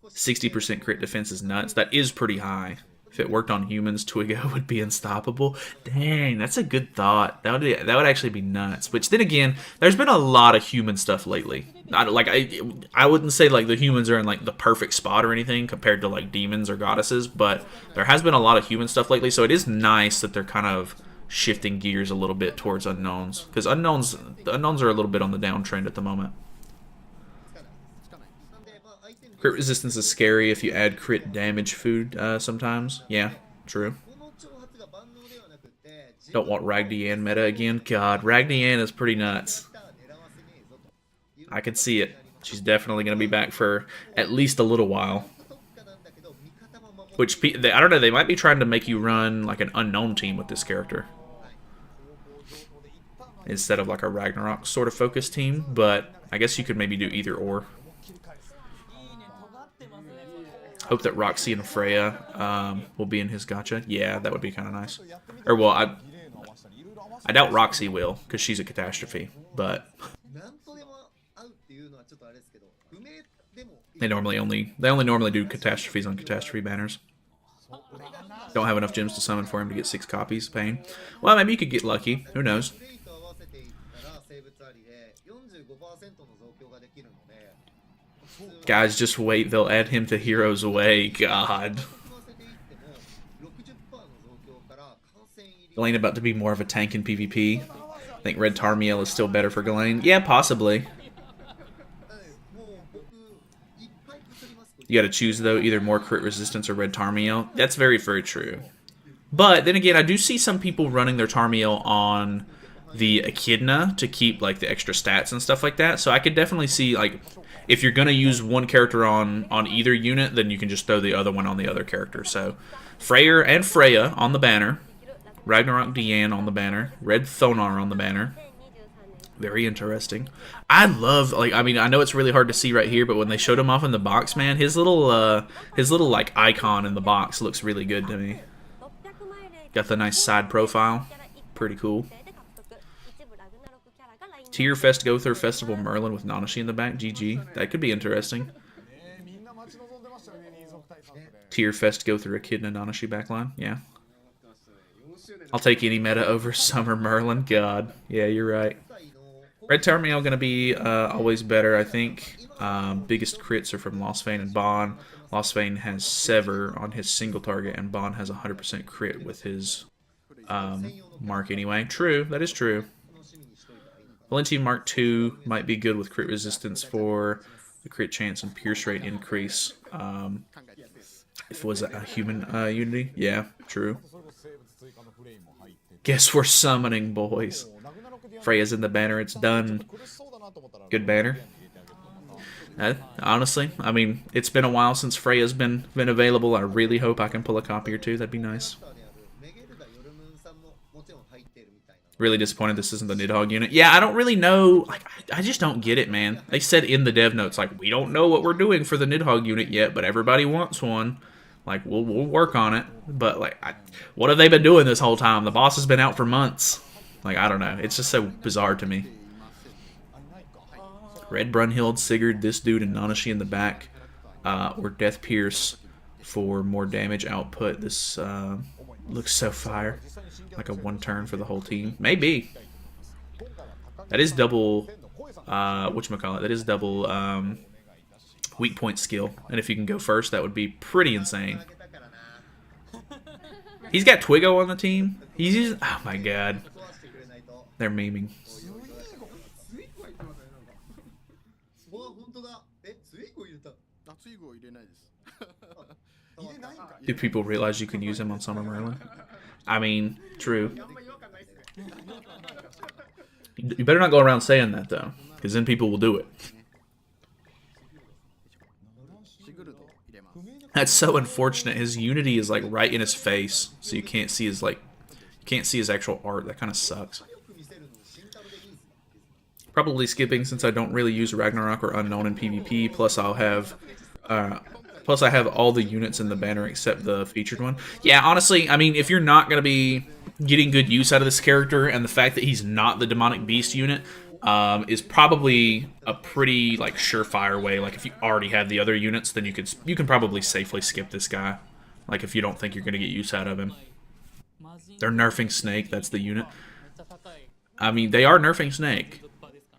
60% crit defense is nuts. That is pretty high. If it worked on humans, Twiggo would be unstoppable. Dang, that's a good thought. That would actually be nuts. Which then again, there's been a lot of human stuff lately. I wouldn't say like the humans are in like the perfect spot or anything compared to like demons or goddesses, but there has been a lot of human stuff lately. So it is nice that they're kind of shifting gears a little bit towards unknowns, because the unknowns are a little bit on the downtrend at the moment. Crit resistance is scary if you add crit damage food sometimes. Yeah, true. Don't want Ragdian meta again. God, Ragdian is pretty nuts. I can see it. She's definitely going to be back for at least a little while. Which, I don't know, they might be trying to make you run like an unknown team with this character, instead of like a Ragnarok sort of focused team, but I guess you could maybe do either or. Hope that Roxy and Freya will be in his gacha. Yeah, that would be kind of nice. Or, well, I doubt Roxy will, because she's a catastrophe, but they only normally do catastrophes on catastrophe banners. Don't have enough gems to summon for him to get 6 copies. Pain. Well, maybe you could get lucky. Who knows? Guys, just wait. They'll add him to Heroes Way. God. Ghislaine about to be more of a tank in PvP. I think Red Tarmiel is still better for Ghislaine. Yeah, possibly. You gotta choose, though, either more crit resistance or Red Tarmiel. That's very, very true. But, then again, I do see some people running their Tarmiel on the Echidna to keep, like, the extra stats and stuff like that. So I could definitely see, like, if you're gonna use one character on either unit, then you can just throw the other one on the other character. So, Freyr and Freya on the banner. Ragnarok Deanne on the banner. Red Thonar on the banner. Very interesting. I love, like, I mean, I know it's really hard to see right here, but when they showed him off in the box, man, his little like icon in the box looks really good to me. Got the nice side profile. Pretty cool. Tierfest Gother Festival Merlin with Nanashi in the back. GG. That could be interesting. Tierfest Gother Echidna Nanashi backline. Yeah. I'll take any meta over Summer Merlin. God. Yeah, you're right. Red Tarmiel going to be always better, I think. Biggest crits are from Lostfane and Bond. Lostfane has Sever on his single target, and Bond has 100% crit with his mark anyway. True, that is true. Valentine Mark II might be good with crit resistance for the crit chance and pierce rate increase. If it was a human unity. Yeah, true. Guess we're summoning, boys. Freya's in the banner. It's done. Good banner. Honestly, I mean, it's been a while since Freya's been available. I really hope I can pull a copy or two. That'd be nice. Really disappointed this isn't the Nidhogg unit. Yeah, I don't really know. Like, I just don't get it, man. They said in the dev notes, like, we don't know what we're doing for the Nidhogg unit yet, but everybody wants one. Like, we'll work on it. But, like, what have they been doing this whole time? The boss has been out for months. Like, I don't know. It's just so bizarre to me. Red Brunhild, Sigurd, this dude, and Nanashi in the back. Or Death Pierce for more damage output. This looks so fire. Like a one turn for the whole team. Maybe. That is double... whatchamacallit? That is double weak point skill. And if you can go first, that would be pretty insane. He's got Twiggo on the team. He's using... Oh my god. They're memeing. Do people realize you can use him on Summer Merlin? I mean, true. You better not go around saying that, though, because then people will do it. That's so unfortunate. His Unity is like right in his face, so you can't see his actual art. That kind of sucks. Probably skipping since I don't really use Ragnarok or Unknown in PvP. Plus, I have all the units in the banner except the featured one. Yeah, honestly, I mean, if you're not gonna be getting good use out of this character, and the fact that he's not the Demonic Beast unit is probably a pretty like surefire way. Like if you already have the other units, then you can probably safely skip this guy. Like, if you don't think you're going to get use out of him. They're nerfing Snake. That's the unit. I mean, they are nerfing Snake.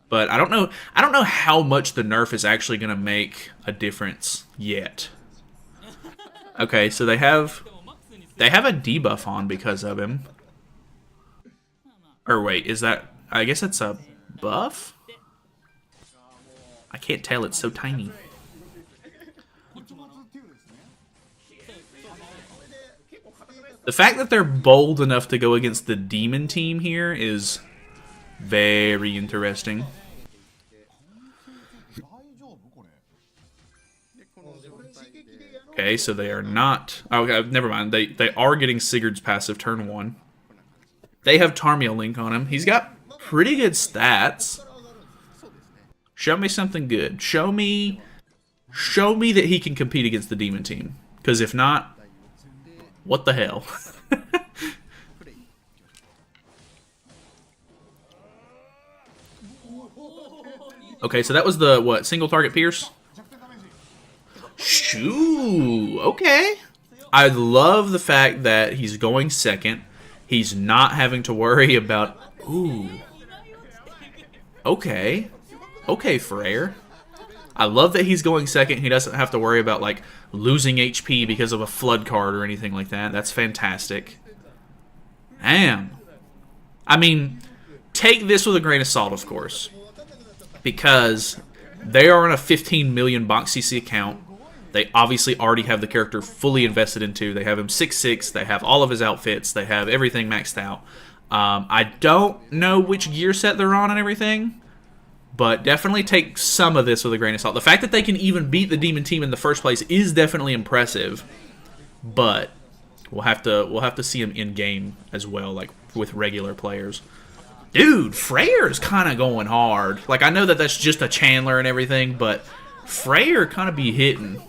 But I don't know how much the nerf is actually going to make a difference yet. Okay, so they have a debuff on because of him. Or wait, is that... I guess it's a buff? I can't tell, it's so tiny. The fact that they're bold enough to go against the demon team here is very interesting. Okay, so they are not... Oh, never mind. They are getting Sigurd's passive turn 1. They have Tarmiel Link on him. He's got pretty good stats. Show me something good. Show me that he can compete against the demon team. Because if not, what the hell? Okay, so that was the, what, single target pierce? Shoo! Okay. I love the fact that he's going second. He's not having to worry about... Ooh. Okay. Okay, Freya. I love that he's going second. He doesn't have to worry about, like, losing HP because of a flood card or anything like that. That's fantastic. Damn. I mean, take this with a grain of salt, of course. Because they are on a 15 million box CC account. They obviously already have the character fully invested into. They have him 6'6". They have all of his outfits. They have everything maxed out. I don't know which gear set they're on and everything. But definitely take some of this with a grain of salt. The fact that they can even beat the demon team in the first place is definitely impressive. But we'll have to see him in game as well, like with regular players. Dude, Freya's kind of going hard. Like, I know that that's just a Chandler and everything, but Freya kind of be hitting.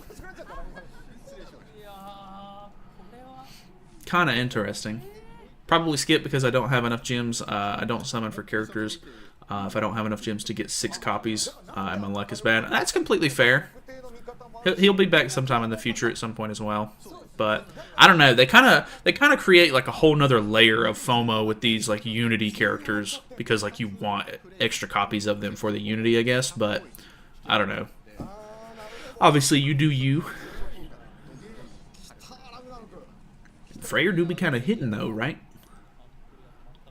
Kind of interesting. Probably skip because I don't have enough gems. I don't summon for characters. If I don't have enough gems to get 6 copies, and my luck is bad. That's completely fair. He'll be back sometime in the future at some point as well. But I don't know. They kind of create like a whole nother layer of FOMO with these like Unity characters because like you want extra copies of them for the Unity, I guess. But I don't know. Obviously, you do you. Freya do be kind of hitting though, right?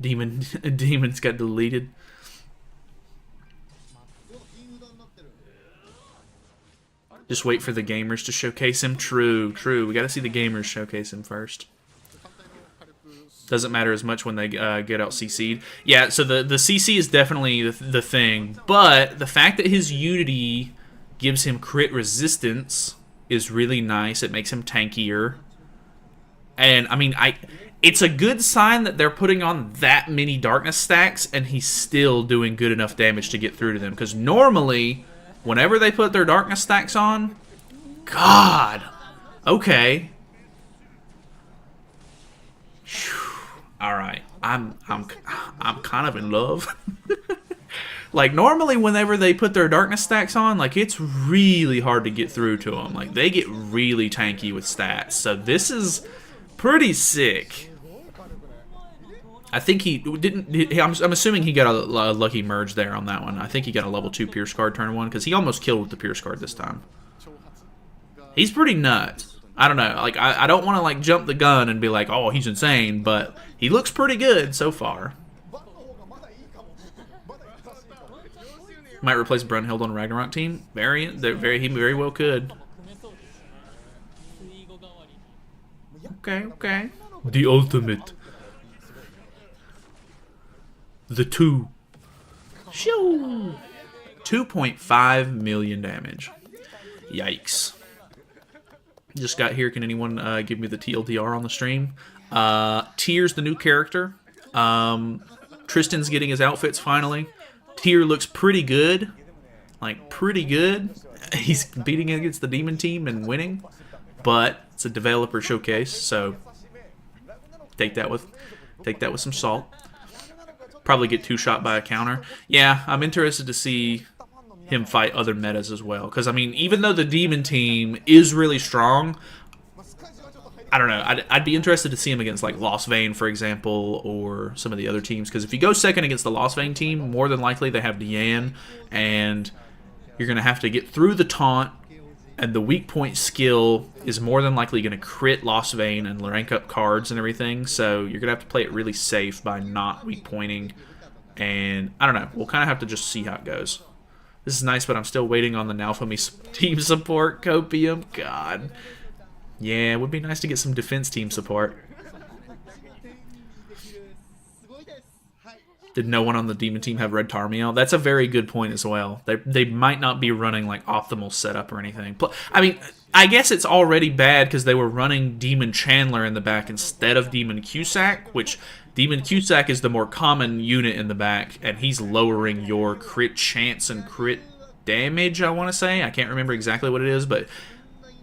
Demons got deleted. Just wait for the gamers to showcase him. True, true. We got to see the gamers showcase him first. Doesn't matter as much when they get out CC'd. Yeah, so the CC is definitely the thing. But the fact that his Unity gives him crit resistance is really nice. It makes him tankier. And, I mean, it's a good sign that they're putting on that many darkness stacks and he's still doing good enough damage to get through to them. Because normally... whenever they put their darkness stacks on, God, okay. All right, I'm kind of in love. Like normally, whenever they put their darkness stacks on, like it's really hard to get through to them. Like they get really tanky with stats. So this is pretty sick. I think he didn't... I'm assuming he got a lucky merge there on that one. I think he got a level 2 Pierce card turn 1, because he almost killed with the Pierce card this time. He's pretty nuts. I don't know. Like I don't want to like jump the gun and be like, oh, he's insane, but he looks pretty good so far. Might replace Brunhild on Ragnarok team. He very well could. Okay, okay. The ultimate. The 2. Shoo! 2.5 million damage. Yikes. Just got here. Can anyone give me the TLDR on the stream? Tyr's the new character. Tristan's getting his outfits finally. Tyr looks pretty good. Like, pretty good. He's competing against the demon team and winning. But it's a developer showcase, so take that with some salt. Probably get 2-shot by a counter. Yeah, I'm interested to see him fight other metas as well. Because, I mean, even though the demon team is really strong, I don't know. I'd be interested to see him against like Lost Vein, for example, or some of the other teams. Because if you go second against the Lost Vein team, more than likely they have Deanne, and you're going to have to get through the taunt, and the weak point skill is more than likely going to crit Lost Vein and rank up cards and everything. So you're going to have to play it really safe by not weak pointing. And I don't know. We'll kind of have to just see how it goes. This is nice, but I'm still waiting on the Nalphamy team support. Copium. God. Yeah, it would be nice to get some defense team support. Did no one on the Demon team have Red Tarmiel? That's a very good point as well. They might not be running like optimal setup or anything. I mean, I guess it's already bad because they were running Demon Chandler in the back instead of Demon Cusack, which Demon Cusack is the more common unit in the back, and he's lowering your crit chance and crit damage, I want to say. I can't remember exactly what it is, but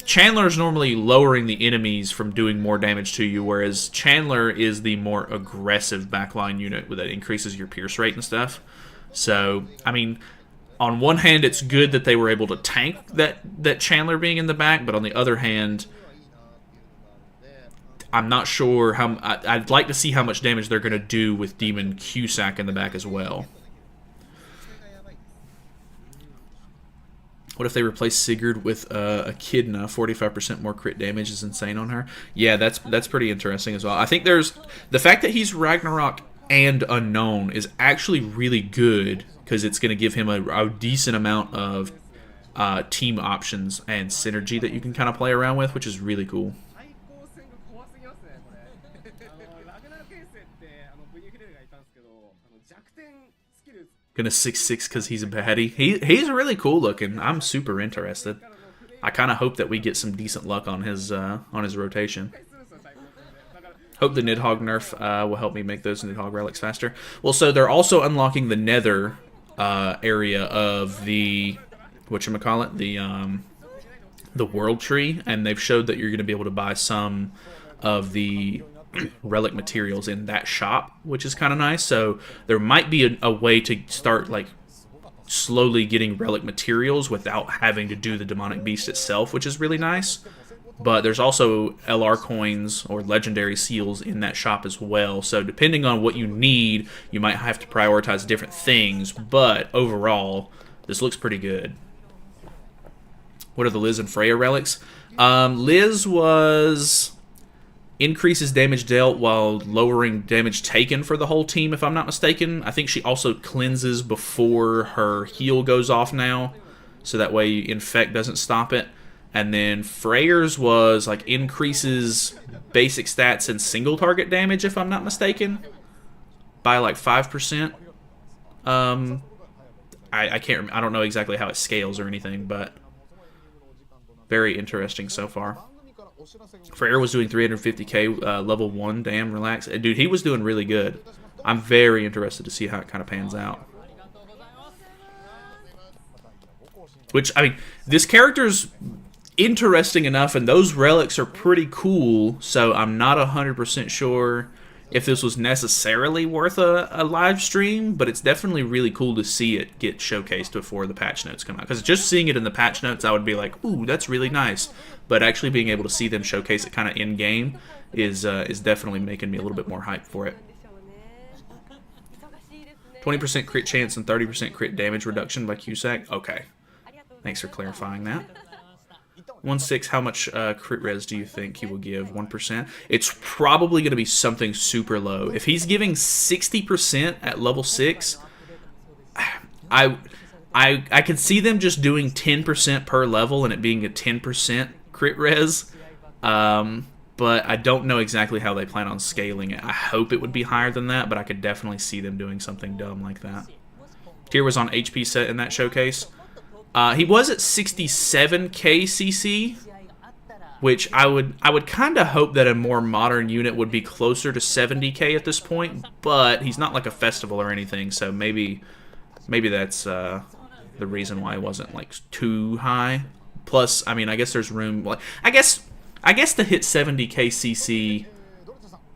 Chandler is normally lowering the enemies from doing more damage to you, whereas Chandler is the more aggressive backline unit that increases your pierce rate and stuff. So, I mean, on one hand, it's good that they were able to tank that Chandler being in the back, but on the other hand, I'm not sure how. I'd like to see how much damage they're going to do with Demon Cusack in the back as well. What if they replace Sigurd with Echidna? 45% more crit damage is insane on her. Yeah, that's pretty interesting as well. I think there's the fact that he's Ragnarok and Unknown is actually really good because it's going to give him a decent amount of team options and synergy that you can kind of play around with, which is really cool. Gonna 6-6 because he's a baddie. He's really cool looking. I'm super interested. I kind of hope that we get some decent luck on his rotation. Hope the Nidhogg nerf will help me make those Nidhogg relics faster. Well, so they're also unlocking the Nether area of the whatchamacallit, the World Tree, and they've showed that you're going to be able to buy some of the relic materials in that shop, which is kind of nice. So there might be a way to start like slowly getting relic materials without having to do the demonic beast itself, which is really nice. But there's also LR coins or legendary seals in that shop as well. So depending on what you need, you might have to prioritize different things. But overall, this looks pretty good. What are the Liz and Freya relics? Liz was increases damage dealt while lowering damage taken for the whole team, if I'm not mistaken. I think she also cleanses before her heal goes off now, so that way Infect doesn't stop it. And then Freya's was like increases basic stats and single target damage, if I'm not mistaken, by like 5%. I can't. I don't know exactly how it scales or anything, but very interesting so far. Freya was doing 350k level 1. Damn, relax. Dude, he was doing really good. I'm very interested to see how it kind of pans out. Which, I mean, this character's interesting enough, and those relics are pretty cool, so I'm not 100% sure if this was necessarily worth a live stream, but it's definitely really cool to see it get showcased before the patch notes come out. Because just seeing it in the patch notes, I would be like, ooh, that's really nice. But actually being able to see them showcase it kind of in-game is definitely making me a little bit more hyped for it. 20% crit chance and 30% crit damage reduction by Cusack. Okay. Thanks for clarifying that. 1/6, how much crit res do you think he will give? 1%? It's probably going to be something super low. If he's giving 60% at level 6, I could see them just doing 10% per level and it being a 10% crit res. But I don't know exactly how they plan on scaling it. I hope it would be higher than that, but I could definitely see them doing something dumb like that. Tyr was on HP set in that showcase. He was at 67k CC, which I would kind of hope that a more modern unit would be closer to 70k at this point, but he's not like a festival or anything, so maybe that's the reason why it wasn't like too high. Plus, I mean, I guess there's room. Like, I guess to hit 70k CC,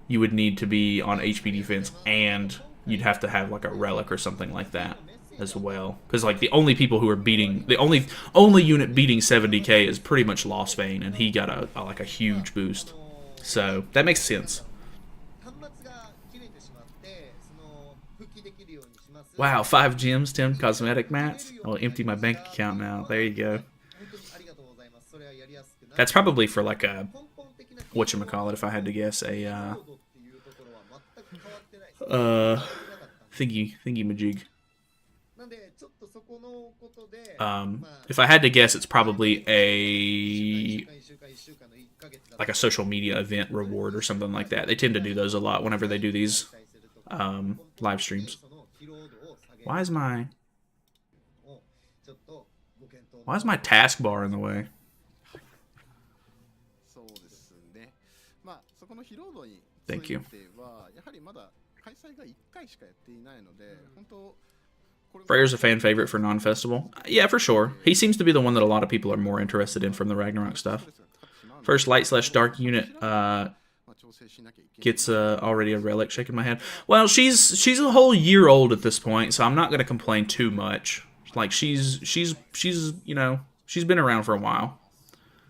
you would need to be on HP defense, and you'd have to have like a relic or something like that. as well, because like the only people who are beating the only unit beating 70k is pretty much Lost Vein, and he got a like a huge boost, so that makes sense.
端末が切れてしまってその復帰できるようにします。
Wow, 5 gems, 10 cosmetic mats. I'll empty my bank account now. There you go.
本当にありがとうございます。それはやりやすくなる。
That's probably for like a
根本的な
whatchamacallit, if I had to guess, a
コードっていうところは全く変わってないです。
thingy majig.
なんでちょっとそこのことで
If I had to guess, it's probably a like a social media event reward or something like that. They tend to do those a lot whenever they do these live streams. Why is my taskbar in the way?
そうですね。まあそこの疲労度に
Thank you.
ついてはやはりまだ開催が1回しかやっていないので、本当
Freya's a fan favorite for non-festival. Yeah, for sure. He seems to be the one that a lot of people are more interested in from the Ragnarok stuff. First light/dark unit gets already a relic. Shaking my head. Well, she's a whole year old at this point, so I'm not gonna complain too much. Like she's you know, she's been around for a while.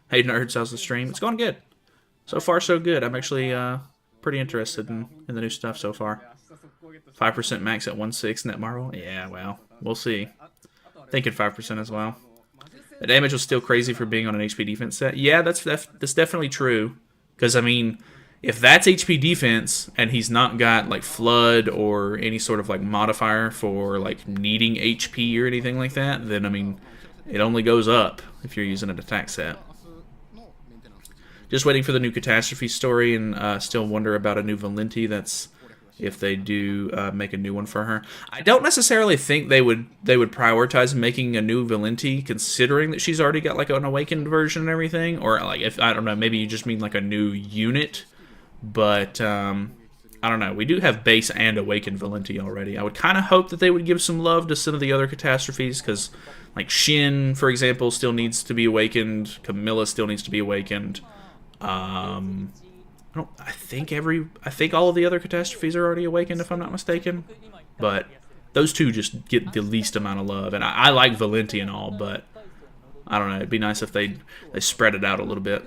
Hey nerds, how's the stream? It's going good. So far so good. I'm actually pretty interested in the new stuff so far. 5% max at 1/6 net marble? Yeah, well, we'll see. Thinking 5% as well. The damage was still crazy for being on an HP defense set. Yeah, that's definitely true. Because, I mean, if that's HP defense, and he's not got, like, flood or any sort of, like, modifier for, like, needing HP or anything like that, then, I mean, it only goes up if you're using an attack set. Just waiting for the new Catastrophe story, and still wonder about a new Valenti. That's if they do make a new one for her. I don't necessarily think they would prioritize making a new Valenti, considering that she's already got like an awakened version and everything, or like if I don't know, maybe you just mean like a new unit. But I don't know. We do have base and awakened Valenti already. I would kind of hope that they would give some love to some of the other catastrophes, because like Shin, for example, still needs to be awakened. Camilla still needs to be awakened. I think all of the other catastrophes are already awakened, if I'm not mistaken. But those two just get the least amount of love. And I like Valenti and all, but I don't know. It'd be nice if they spread it out a little bit.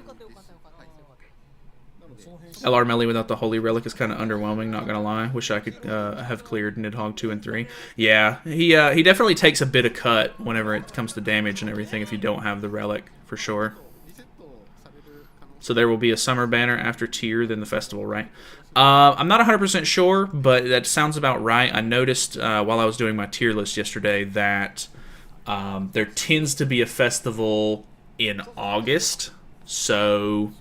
LR Melee without the Holy Relic is kind of underwhelming, not gonna lie. Wish I could have cleared Nidhogg 2 and 3. Yeah, he definitely takes a bit of cut whenever it comes to damage and everything if you don't have the Relic, for sure. So there will be a summer banner after tier, then the festival, right? I'm not 100% sure, but that sounds about right. I noticed while I was doing my tier list yesterday that there tends to be a festival in August. So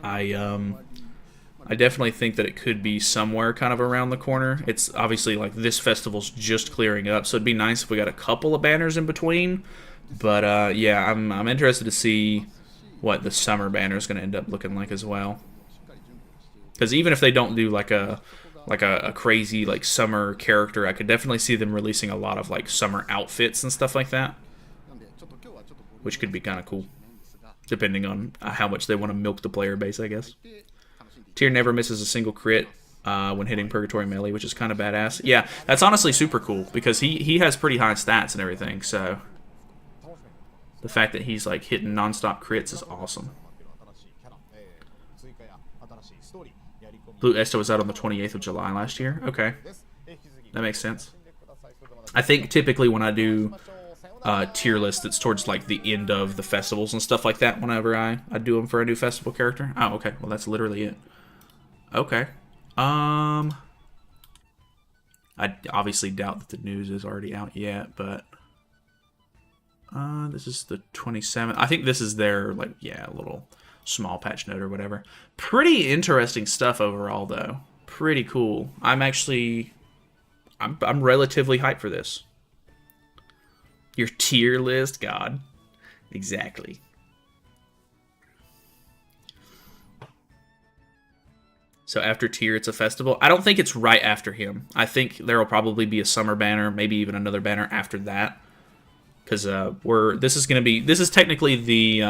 I definitely think that it could be somewhere kind of around the corner. It's obviously like this festival's just clearing up, so it'd be nice if we got a couple of banners in between. But yeah, I'm interested to see what the summer banner is going to end up looking like as well. Because even if they don't do like a crazy like summer character, I could definitely see them releasing a lot of like summer outfits and stuff like that, which could be kind of cool, depending on how much they want to milk the player base, I guess. Tyr never misses a single crit when hitting Purgatory Melee, which is kind of badass. Yeah, that's honestly super cool, because he has pretty high stats and everything, so the fact that he's like hitting non-stop crits is awesome. Blue Esto was out on the 28th of July last year. Okay, that makes sense. I think typically when I do tier list, it's towards like the end of the festivals and stuff like that whenever I do them for a new festival character. Oh, okay. Well, that's literally it. Okay. I obviously doubt that the news is already out yet, but this is the 27th. I think this is their like, yeah, little small patch note or whatever. Pretty interesting stuff overall, though. Pretty cool. I'm relatively hyped for this. Your tier list, God. Exactly. So after tier, it's a festival. I don't think it's right after him. I think there will probably be a summer banner, maybe even another banner after that. Because this is technically the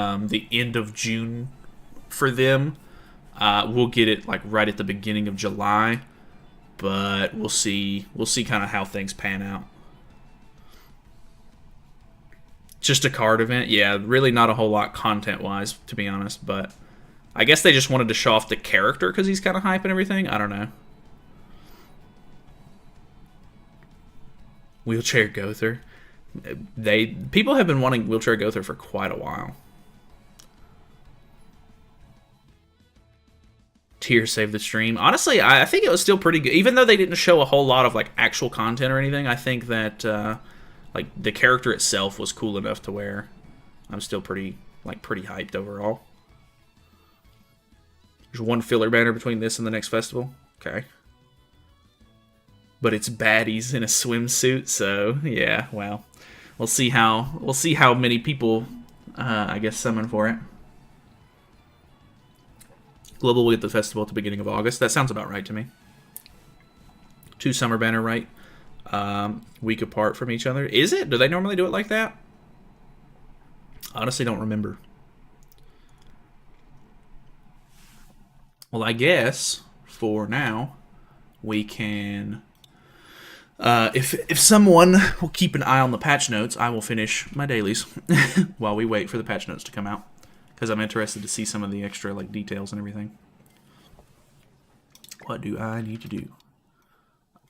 end of June for them. We'll get it like right at the beginning of July, but we'll see kind of how things pan out. Just a card event? Yeah, really not a whole lot content-wise, to be honest, but I guess they just wanted to show off the character because he's kind of hype and everything. I don't know. Wheelchair Gother. People have been wanting Wheelchair Gother for quite a while. Tier saved the stream. Honestly, I think it was still pretty good. Even though they didn't show a whole lot of like actual content or anything, I think that like the character itself was cool enough to where I'm still pretty hyped overall. There's one filler banner between this and the next festival. Okay. But it's baddies in a swimsuit, so yeah, well. We'll see how many people I guess summon for it. Global will get the festival at the beginning of August. That sounds about right to me. 2 summer banner, right? Week apart from each other. Is it? Do they normally do it like that? Honestly, don't remember. Well, I guess for now we can. If someone will keep an eye on the patch notes, I will finish my dailies while we wait for the patch notes to come out, because I'm interested to see some of the extra like details and everything. What do I need to do?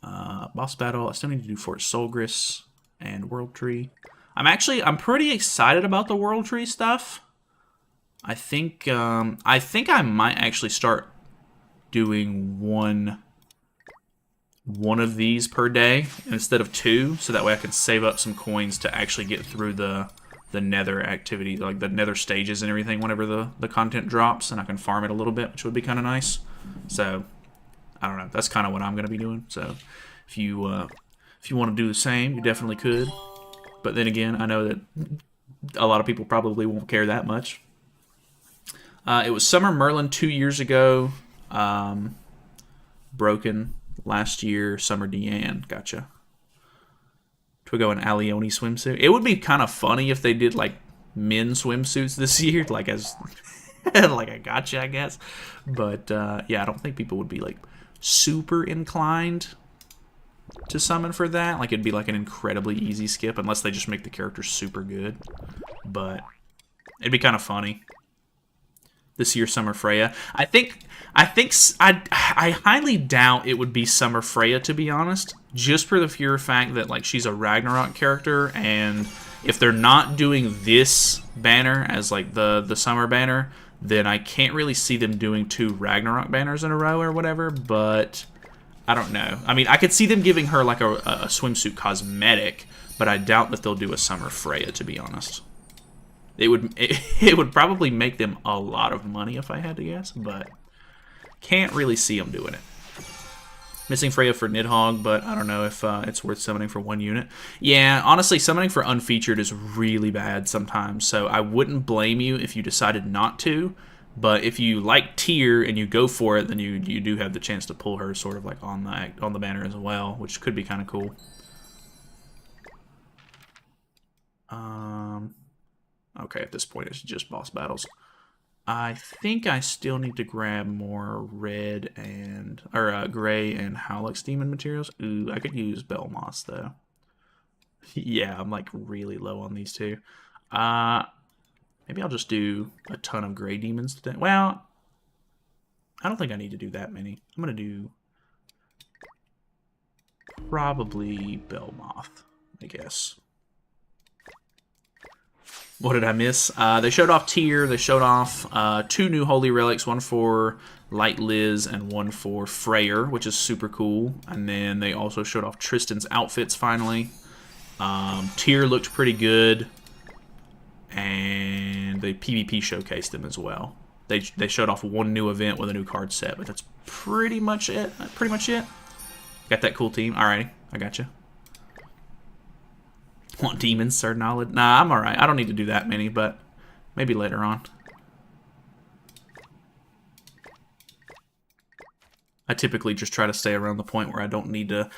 Boss battle. I still need to do Fort Solgris and World Tree. I'm pretty excited about the World Tree stuff. I think I might actually start doing one of these per day instead of 2, so that way I can save up some coins to actually get through the nether activity, like the nether stages and everything whenever the content drops, and I can farm it a little bit, which would be kind of nice. So I don't know, that's kind of what I'm going to be doing. So if you want to do the same, you definitely could. But then again, I know that a lot of people probably won't care that much. It was Summer Merlin 2 years ago. Broken last year. Summer Deanne. Gotcha. Twigo and Alioni swimsuit. It would be kind of funny if they did like men swimsuits this year, like as like a gotcha, I guess. But yeah, I don't think people would be like super inclined to summon for that. Like it'd be like an incredibly easy skip unless they just make the character super good. But it'd be kind of funny. This year's Summer Freya. I highly doubt it would be Summer Freya, to be honest, just for the pure fact that like she's a Ragnarok character, and if they're not doing this banner as like the summer banner, then I can't really see them doing 2 Ragnarok banners in a row or whatever. But I don't know. I mean, I could see them giving her like a swimsuit cosmetic, but I doubt that they'll do a Summer Freya, to be honest. It would probably make them a lot of money if I had to guess, but can't really see them doing it. Missing Freya for Nidhogg, but I don't know if it's worth summoning for 1 unit. Yeah, honestly, summoning for unfeatured is really bad sometimes, so I wouldn't blame you if you decided not to, but if you like tier and you go for it, then you do have the chance to pull her sort of like on the banner as well, which could be kind of cool. Okay, at this point it's just boss battles. I think I still need to grab more red and gray and Howlix demon materials. Ooh, I could use Belmoss though. Yeah, I'm like really low on these 2. Maybe I'll just do a ton of gray demons today. Well, I don't think I need to do that many. I'm gonna do probably Belmoth, I guess. What did I miss? They showed off tier. They showed off 2 new holy relics, one for Light Liz and one for Freya, which is super cool. And then they also showed off Tristan's outfits finally. Tier looked pretty good, and they PvP showcased them as well. They showed off 1 new event with a new card set, but that's pretty much it. Got that cool team. Alrighty, I got you. Want demons, Sir Knowledge? Nah, I'm alright. I don't need to do that many, but maybe later on. I typically just try to stay around the point where I don't need to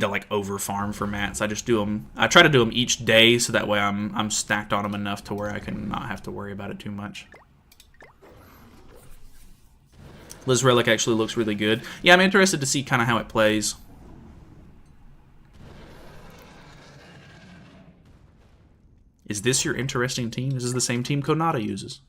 like over farm for mats. I just do them. I try to do them each day, so that way I'm stacked on them enough to where I can not have to worry about it too much. Liz Relic actually looks really good. Yeah, I'm interested to see kind of how it plays. Is this your interesting team? This is the same team Konata uses.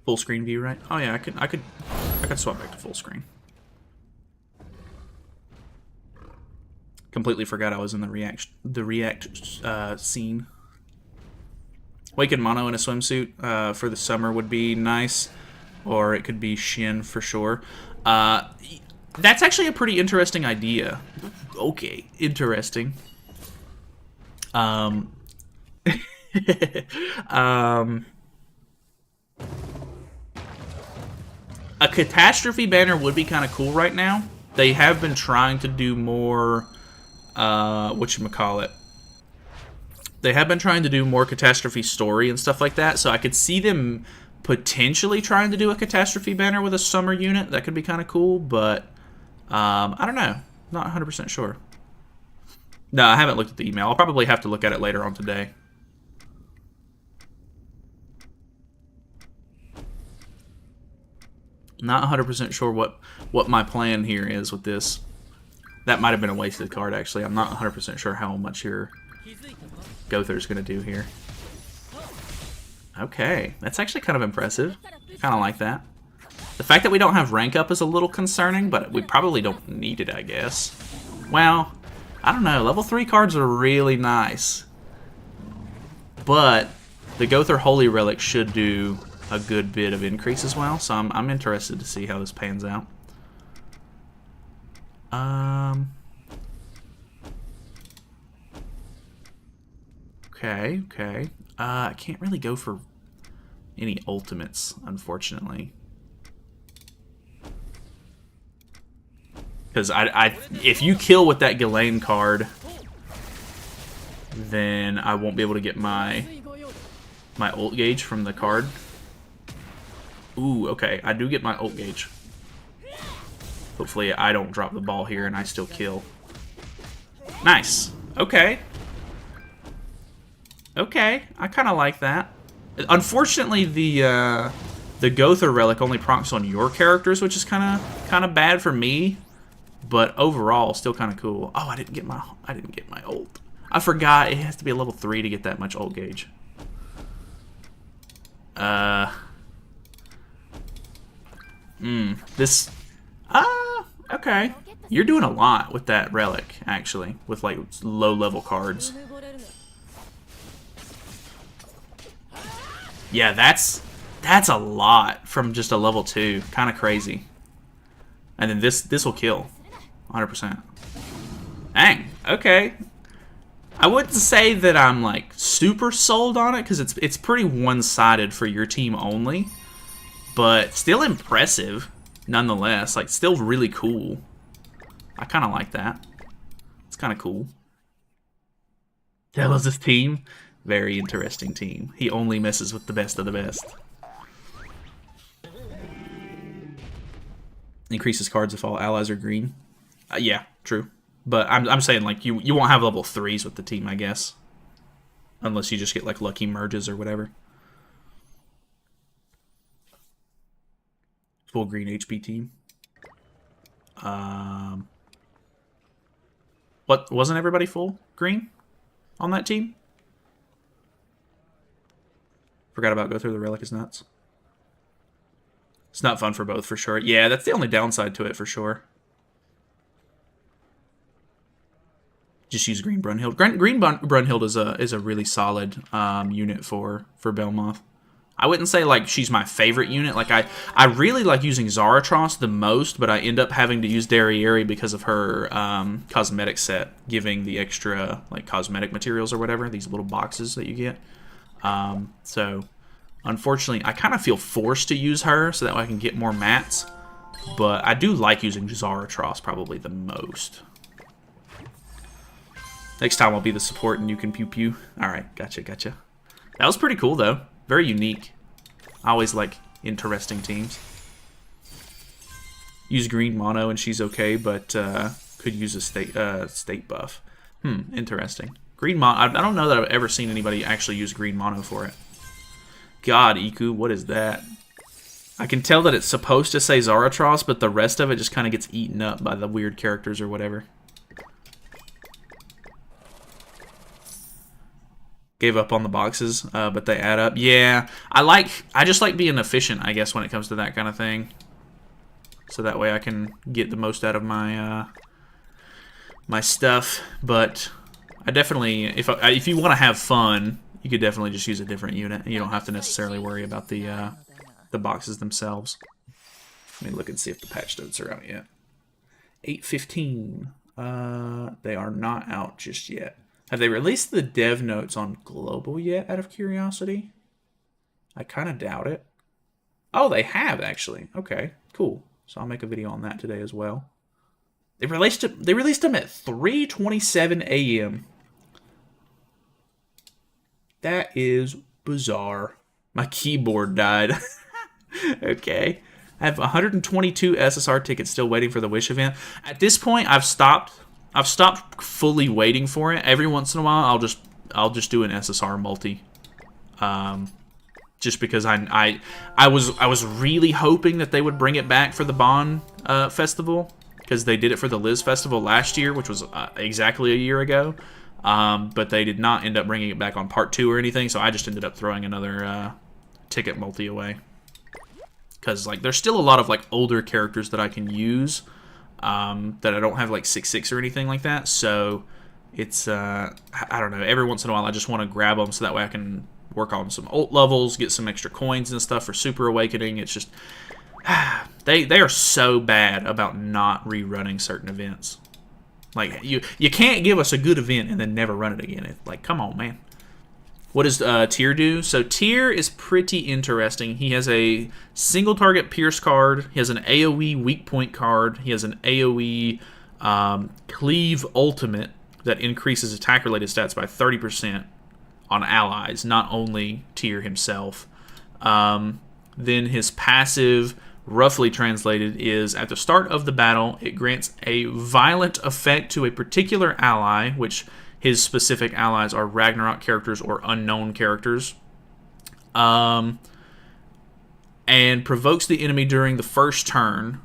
Full screen view, right? Oh yeah, I could swap back to full screen. Completely forgot I was in the react scene. Waken Mono in a swimsuit for the summer would be nice, or it could be Shin for sure. That's actually a pretty interesting idea. Okay, interesting. A catastrophe banner would be kind of cool right now. They have been trying to do more, whatchamacallit. They have been trying to do more catastrophe story and stuff like that, so I could see them potentially trying to do a catastrophe banner with a summer unit. That could be kind of cool, but I don't know. Not 100% sure. No, I haven't looked at the email. I'll probably have to look at it later on today. Not 100% sure what my plan here is with this. That might have been a wasted card, actually. I'm not 100% sure how much your Gother's going to do here. Okay, that's actually kind of impressive. Kind of like that. The fact that we don't have rank up is a little concerning, but we probably don't need it, I guess. Well, I don't know. Level 3 cards are really nice. But the Gother Holy Relic should do a good bit of increase as well, so I'm interested to see how this pans out. Okay. I can't really go for any ultimates, unfortunately. Because if you kill with that Ghislaine card, then I won't be able to get my ult gauge from the card. Ooh, okay. I do get my ult gauge. Hopefully I don't drop the ball here and I still kill. Nice. Okay. Okay. I kind of like that. Unfortunately, the Gother Relic only procs on your characters, which is kind of bad for me. But overall, still kind of cool. Oh, I didn't get my ult. I forgot it has to be a level 3 to get that much ult gauge. Okay. You're doing a lot with that relic, actually, with like low-level cards. Yeah, that's a lot from just a level 2. Kind of crazy. And then this will kill. 100%. Dang. Okay. I wouldn't say that I'm like super sold on it because it's pretty one-sided for your team only, but still impressive nonetheless. Like still really cool. I kind of like that. It's kind of cool. That was his team. Very interesting team. He only messes with the best of the best. Increases cards if all allies are green. Yeah, true. But I'm saying like you won't have level 3s with the team, I guess, unless you just get like lucky merges or whatever. Full green HP team. What, wasn't everybody full green on that team? Forgot about Go Through the Relic is nuts. It's not fun for both, for sure. Yeah, that's the only downside to it, for sure. Just use Green Brunhild. Green Brunhild is a really solid unit for Belmoth. I wouldn't say like she's my favorite unit. Like I really like using Zaratros the most, but I end up having to use Derriere because of her cosmetic set, giving the extra like cosmetic materials or whatever, these little boxes that you get. So unfortunately, I kind of feel forced to use her so that way I can get more mats. But I do like using Zaratros probably the most. Next time I'll be the support and you can pew pew. Alright, gotcha. That was pretty cool though. Very unique. I always like interesting teams. Use green mono and she's okay, but could use a state buff. Interesting. Green mono. I don't know that I've ever seen anybody actually use green mono for it. God, Iku, what is that? I can tell that it's supposed to say Zaratros, but the rest of it just kind of gets eaten up by the weird characters or whatever. Gave up on the boxes, but they add up. Yeah, I just like being efficient, I guess, when it comes to that kind of thing. So that way I can get the most out of my my stuff. But I definitely, if you want to have fun, you could definitely just use a different unit. You don't have to necessarily worry about the boxes themselves. Let me look and see if the patch notes are out yet. 8:15. They are not out just yet. Have they released the dev notes on global yet, out of curiosity? I kind of doubt it. Oh, they have, actually. Okay, cool. So I'll make a video on that today as well. They released them at 3:27 a.m. That is bizarre. My keyboard died. Okay. I have 122 SSR tickets still waiting for the Wish event. At this point, I've stopped fully waiting for it. Every once in a while, I'll just do an SSR multi. Just because I was really hoping that they would bring it back for the Bond festival, because they did it for the Liz festival last year, which was exactly a year ago. But they did not end up bringing it back on part 2 or anything, so I just ended up throwing another ticket multi away. Because like there's still a lot of like older characters that I can use that I don't have like 6/6 or anything like that. So it's I don't know. Every once in a while I just want to grab them so that way I can work on some ult levels, get some extra coins and stuff for Super Awakening. It's just they are so bad about not rerunning certain events. Like you can't give us a good event and then never run it again. It's like, come on, man. What does Tyr do? So Tyr is pretty interesting. He has a single target pierce card. He has an AoE weak point card. He has an AoE cleave ultimate that increases attack related stats by 30% on allies, not only Tyr himself. Then his passive, roughly translated, is at the start of the battle, it grants a violent effect to a particular ally, which his specific allies are Ragnarok characters or unknown characters. And provokes the enemy during the first turn.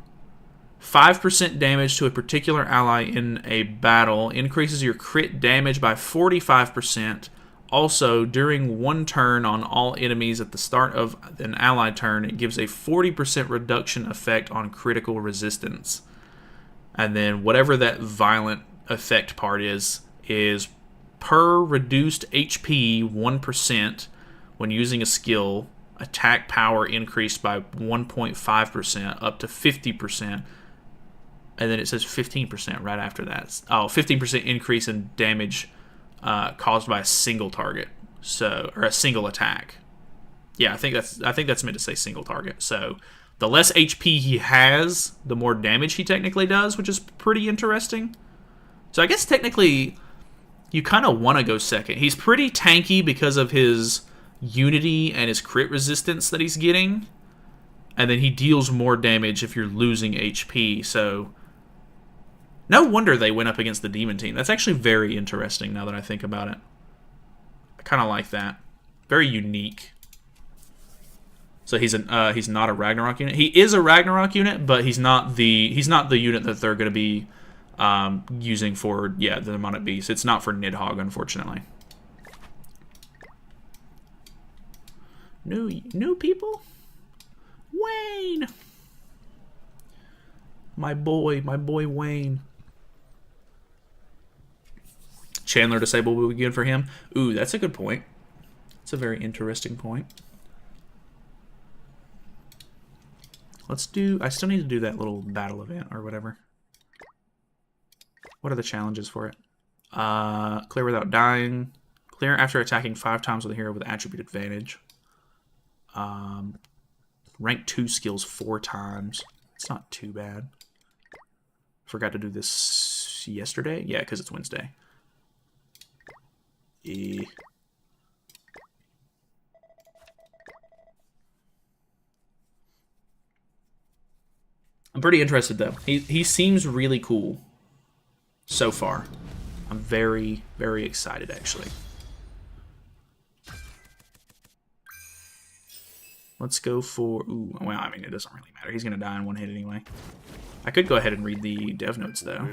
5% damage to a particular ally in a battle. Increases your crit damage by 45%. Also, during one turn on all enemies at the start of an ally turn, it gives a 40% reduction effect on critical resistance. And then whatever that violent effect part is per reduced HP 1% when using a skill, attack power increased by 1.5% up to 50%. And then it says 15% right after that. Oh, 15% increase in damage caused by a single target, or a single attack. Yeah, I think that's meant to say single target. So the less HP he has, the more damage he technically does, which is pretty interesting. So I guess technically you kind of want to go second. He's pretty tanky because of his unity and his crit resistance that he's getting, and then he deals more damage if you're losing HP. So no wonder they went up against the Demon team. That's actually very interesting now that I think about it. I kind of like that. Very unique. So he's not a Ragnarok unit. He is a Ragnarok unit, but he's not the unit that they're going to be using for the Demonic Beast. It's not for Nidhogg, unfortunately. New people? Wayne! My boy Wayne. Chandler disable will be good for him. Ooh, that's a good point. That's a very interesting point. I still need to do that little battle event or whatever. What are the challenges for it? Clear without dying. Clear after attacking 5 times with a hero with attribute advantage. Rank 2 skills 4 times. It's not too bad. Forgot to do this yesterday? Yeah, because it's Wednesday. I'm pretty interested though. He seems really cool so far. I'm very, very excited actually. Let's go for... Ooh, well, I mean, it doesn't really matter. He's going to die in one hit anyway. I could go ahead and read the dev notes, though.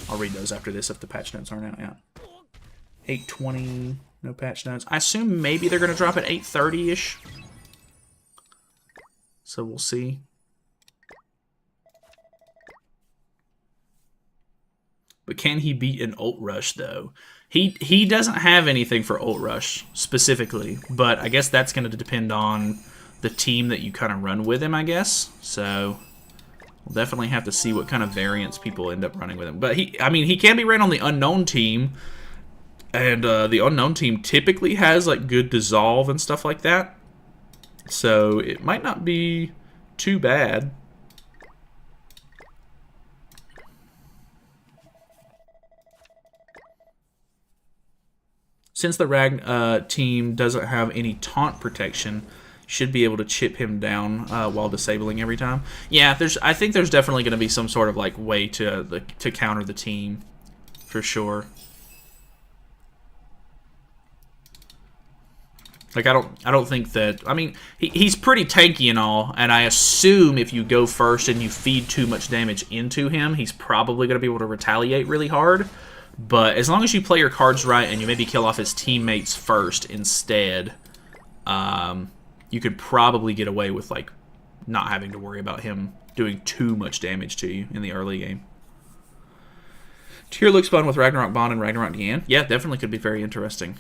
I'll read those after this if the patch notes aren't out yet. 8:20, no patch notes. I assume maybe they're going to drop at 8:30-ish. So we'll see. But can he beat an ult rush, though? He doesn't have anything for ult rush specifically, but I guess that's going to depend on the team that you kind of run with him, I guess. So we'll definitely have to see what kind of variants people end up running with him. But I mean, he can be ran on the unknown team, and the unknown team typically has like good dissolve and stuff like that. So it might not be too bad. Since the Rag team doesn't have any taunt protection, should be able to chip him down while disabling every time. Yeah, I think there's definitely going to be some sort of like way to counter the team, for sure. Like I don't think that. I mean, he's pretty tanky and all, and I assume if you go first and you feed too much damage into him, he's probably going to be able to retaliate really hard. But as long as you play your cards right and you maybe kill off his teammates first instead, you could probably get away with like not having to worry about him doing too much damage to you in the early game. Tier looks fun with Ragnarok Bond and Ragnarok Dian. Yeah, definitely could be very interesting.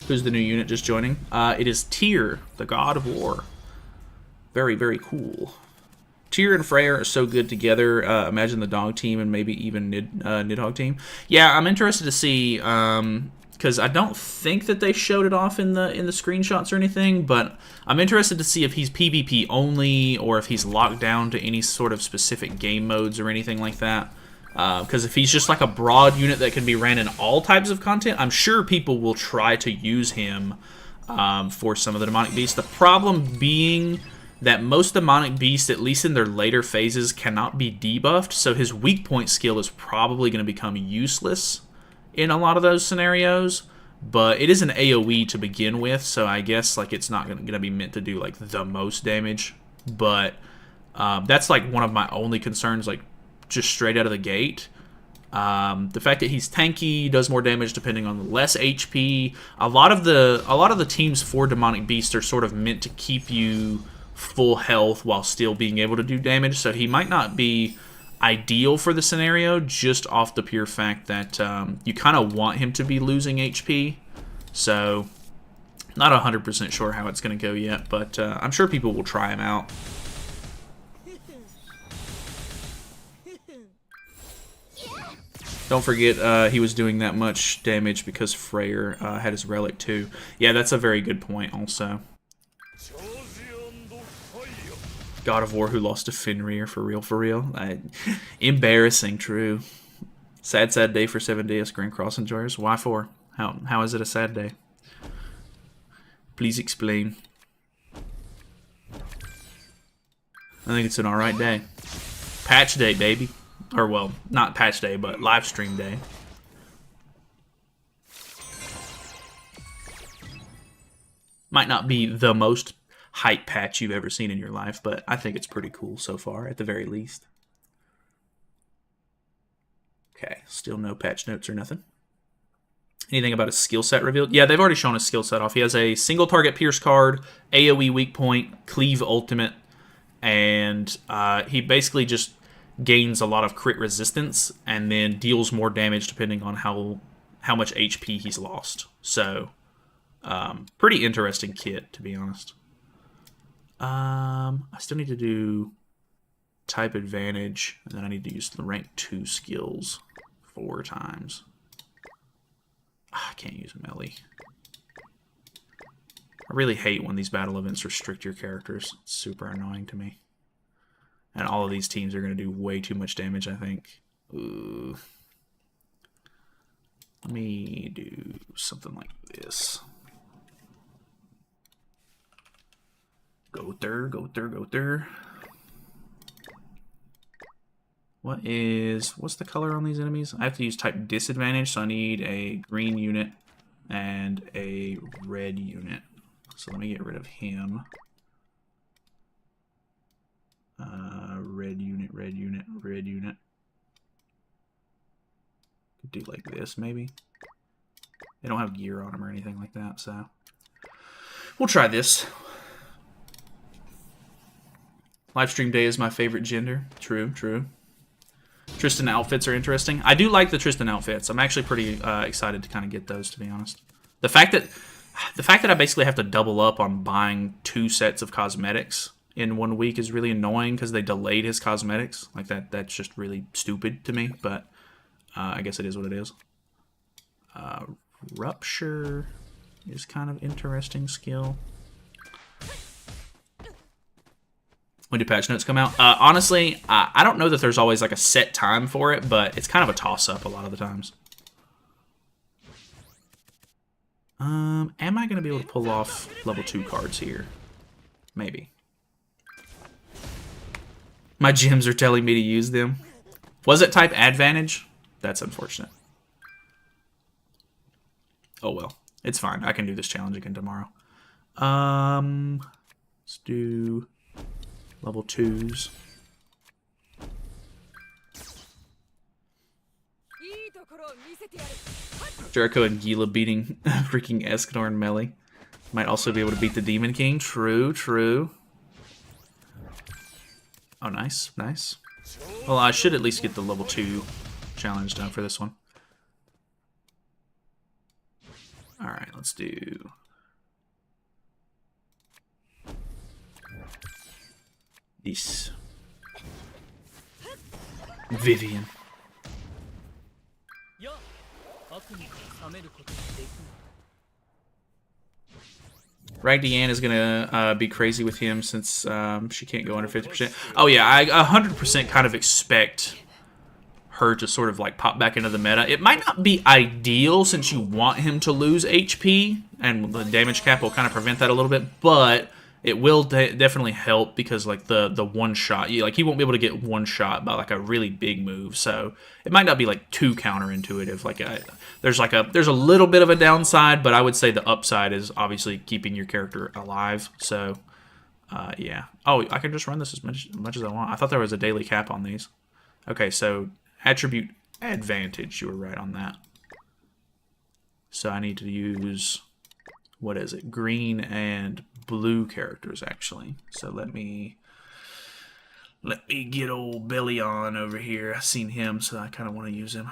Who's the new unit just joining? It is Tyr, the God of War. Very, very cool. Tyr and Freya are so good together. Imagine the dog team and maybe even Nidhogg team. Yeah, I'm interested to see, because I don't think that they showed it off in the screenshots or anything, but I'm interested to see if he's PvP only or if he's locked down to any sort of specific game modes or anything like that. Because if he's just like a broad unit that can be ran in all types of content, I'm sure people will try to use him for some of the demonic beasts. The problem being that most demonic beasts, at least in their later phases, cannot be debuffed, so his weak point skill is probably going to become useless in a lot of those scenarios. But it is an AoE to begin with, so I guess like it's not going to be meant to do like the most damage. But that's like one of my only concerns, like just straight out of the gate. The fact that he's tanky, does more damage depending on less HP. A lot of the teams for demonic beasts are sort of meant to keep you full health while still being able to do damage, so he might not be ideal for the scenario just off the pure fact that you kind of want him to be losing HP. So not 100% sure how it's going to go yet, but I'm sure people will try him out. Don't forget, he was doing that much damage because Freya had his relic too. Yeah, that's a very good point also. God of War who lost to Fenrir, for real, for real. Embarrassing, true. Sad, sad day for 7DS Grand Cross enjoyers. Why for? How is it a sad day? Please explain. I think it's an alright day. Patch day, baby. Or, well, not patch day, but live stream day. Might not be the most hype patch you've ever seen in your life, but I think it's pretty cool so far, at the very least. Okay, still no patch notes or nothing. Anything about his skill set revealed? Yeah, they've already shown his skill set off. He has a single target pierce card, AoE weak point, cleave ultimate, and he basically just gains a lot of crit resistance and then deals more damage depending on how much HP he's lost. So, pretty interesting kit, to be honest. I still need to do type advantage, and then I need to use the rank 2 skills 4 times. I can't use melee. I really hate when these battle events restrict your characters. It's super annoying to me. And all of these teams are going to do way too much damage, I think. Ooh. Let me do something like this. Go there, go there, go there. What's the color on these enemies? I have to use type disadvantage, so I need a green unit and a red unit. So let me get rid of him. Red unit, red unit, red unit. Could do like this, maybe. They don't have gear on them or anything like that, so we'll try this. Livestream day is my favorite gender. True, true. Tristan outfits are interesting. I do like the Tristan outfits. I'm actually pretty excited to kind of get those, to be honest. The fact that I basically have to double up on buying 2 sets of cosmetics in 1 week is really annoying because they delayed his cosmetics. Like that's just really stupid to me, but I guess it is what it is. Rupture is kind of interesting skill. When do patch notes come out? Honestly, I don't know that there's always like a set time for it, but it's kind of a toss-up a lot of the times. Am I going to be able to pull off level 2 cards here? Maybe. My gems are telling me to use them. Was it type advantage? That's unfortunate. Oh well. It's fine. I can do this challenge again tomorrow. Let's do level 2s. Jericho and Gila beating freaking Escanor and Melee. Might also be able to beat the Demon King. True, true. Oh, nice, nice. Well, I should at least get the level 2 challenge done for this one. Alright, let's do... this. Vivian. Ragdian is gonna be crazy with him since she can't go under 50%. Oh yeah, I 100% kind of expect her to sort of like pop back into the meta. It might not be ideal since you want him to lose HP, and the damage cap will kind of prevent that a little bit, but it will definitely help because like the one shot, he won't be able to get one shot by like a really big move, so it might not be like too counterintuitive. Like there's a little bit of a downside, but I would say the upside is obviously keeping your character alive. So yeah. Oh, I can just run this as much as I want. I thought there was a daily cap on these. Okay, so attribute advantage. You were right on that. So I need to use, what is it? Green and blue characters, actually. So let me get old Bellion over here. I've seen him, so I kind of want to use him.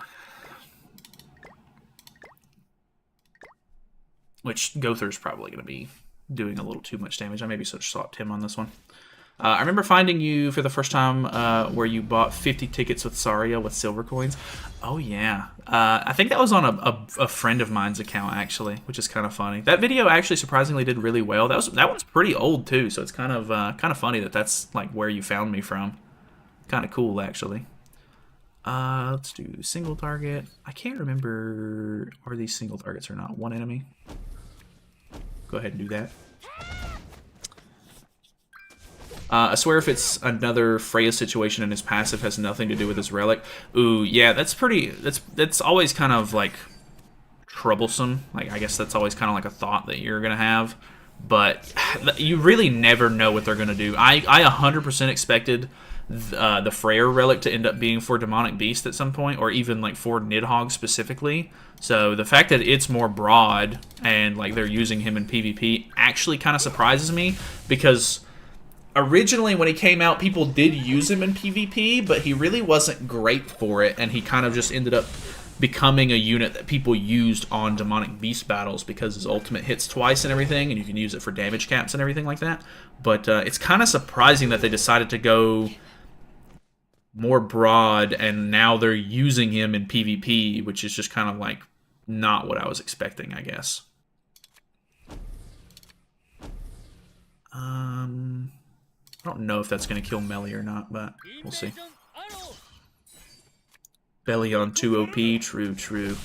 Which Gother's probably going to be doing a little too much damage. I maybe swapped him on this one. I remember finding you for the first time where you bought 50 tickets with Saria with silver coins. Oh, yeah. I think that was on a friend of mine's account, actually, which is kind of funny. That video actually surprisingly did really well. That one's pretty old, too, so it's kind of funny that that's like where you found me from. Kind of cool, actually. Let's do single target. I can't remember, are these single targets or not? One enemy. Go ahead and do that. I swear if it's another Freya situation and his passive has nothing to do with his relic. Ooh, yeah, that's always kind of like troublesome. Like, I guess that's always kind of like a thought that you're gonna have, but you really never know what they're gonna do. I 100% expected the Freya Relic to end up being for Demonic Beast at some point, or even like for Nidhogg specifically. So the fact that it's more broad and like they're using him in PvP actually kind of surprises me, because originally, when he came out, people did use him in PvP, but he really wasn't great for it, and he kind of just ended up becoming a unit that people used on Demonic Beast battles because his ultimate hits twice and everything, and you can use it for damage caps and everything like that. But it's kind of surprising that they decided to go more broad, and now they're using him in PvP, which is just kind of like not what I was expecting, I guess. I don't know if that's going to kill Melee or not, but we'll see. Belly on 2 OP, true, true.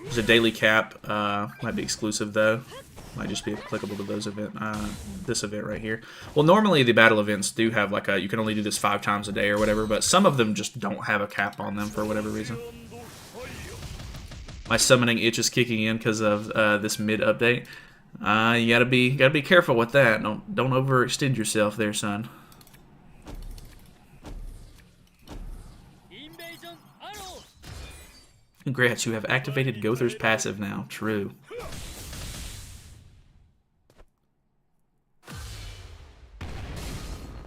There's a daily cap. Might be exclusive though. Might just be applicable to those this event right here. Well, normally the battle events do have like you can only do this 5 times a day or whatever, but some of them just don't have a cap on them for whatever reason. My summoning itch is kicking in because of this mid update. You gotta be careful with that. Don't overextend yourself there, son. Congrats, you have activated Gother's passive now. True.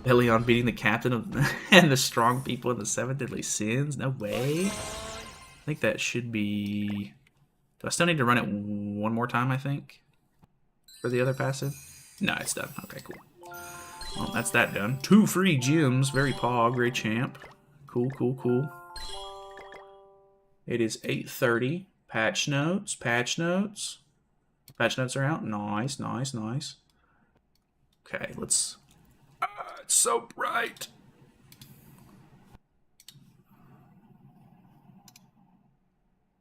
Elion beating the captain of and the strong people in the 7 deadly sins? No way. I think that should be... Do I still need to run it one more time, I think? For the other passive? No, it's done. Okay, cool. Well, that's that done. 2 free gems. Very pog. Very champ. Cool, cool, cool. It is 8:30. Patch notes. Patch notes. Patch notes are out. Nice, nice, nice. Okay, let's... it's so bright.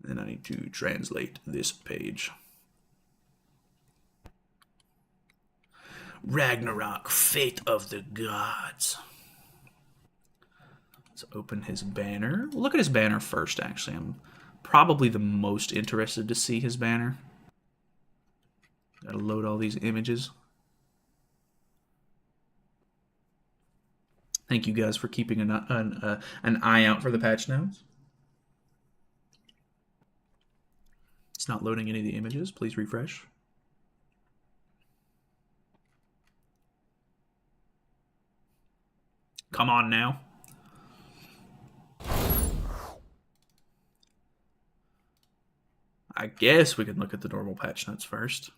Then I need to translate this page. Ragnarok, fate of the gods. Let's open his banner. We'll look at his banner first, actually. I'm probably the most interested to see his banner. Gotta load all these images. Thank you guys for keeping an eye out for the patch notes. It's not loading any of the images. Please refresh. Come on now. I guess we can look at the normal patch notes first.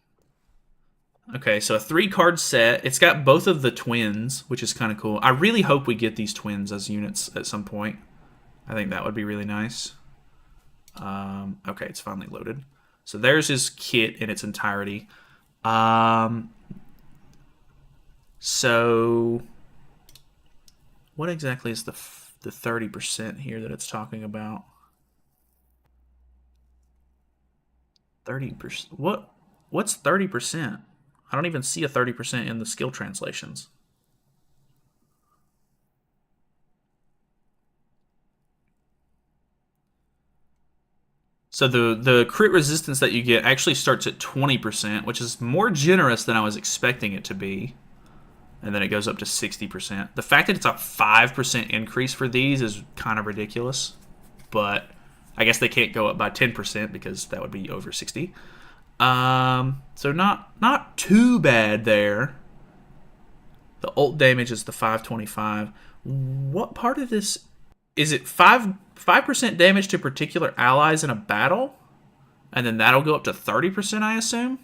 Okay, so a 3-card set. It's got both of the twins, which is kind of cool. I really hope we get these twins as units at some point. I think that would be really nice. Okay, it's finally loaded. So there's his kit in its entirety. So what exactly is the 30% here that it's talking about? 30%. What's 30%? I don't even see a 30% in the skill translations. So the crit resistance that you get actually starts at 20%, which is more generous than I was expecting it to be. And then it goes up to 60%. The fact that it's a 5% increase for these is kind of ridiculous. But I guess they can't go up by 10% because that would be over 60. So not too bad there. The ult damage is the 525. What part of this... Is it 5% damage to particular allies in a battle? And then that'll go up to 30%, I assume?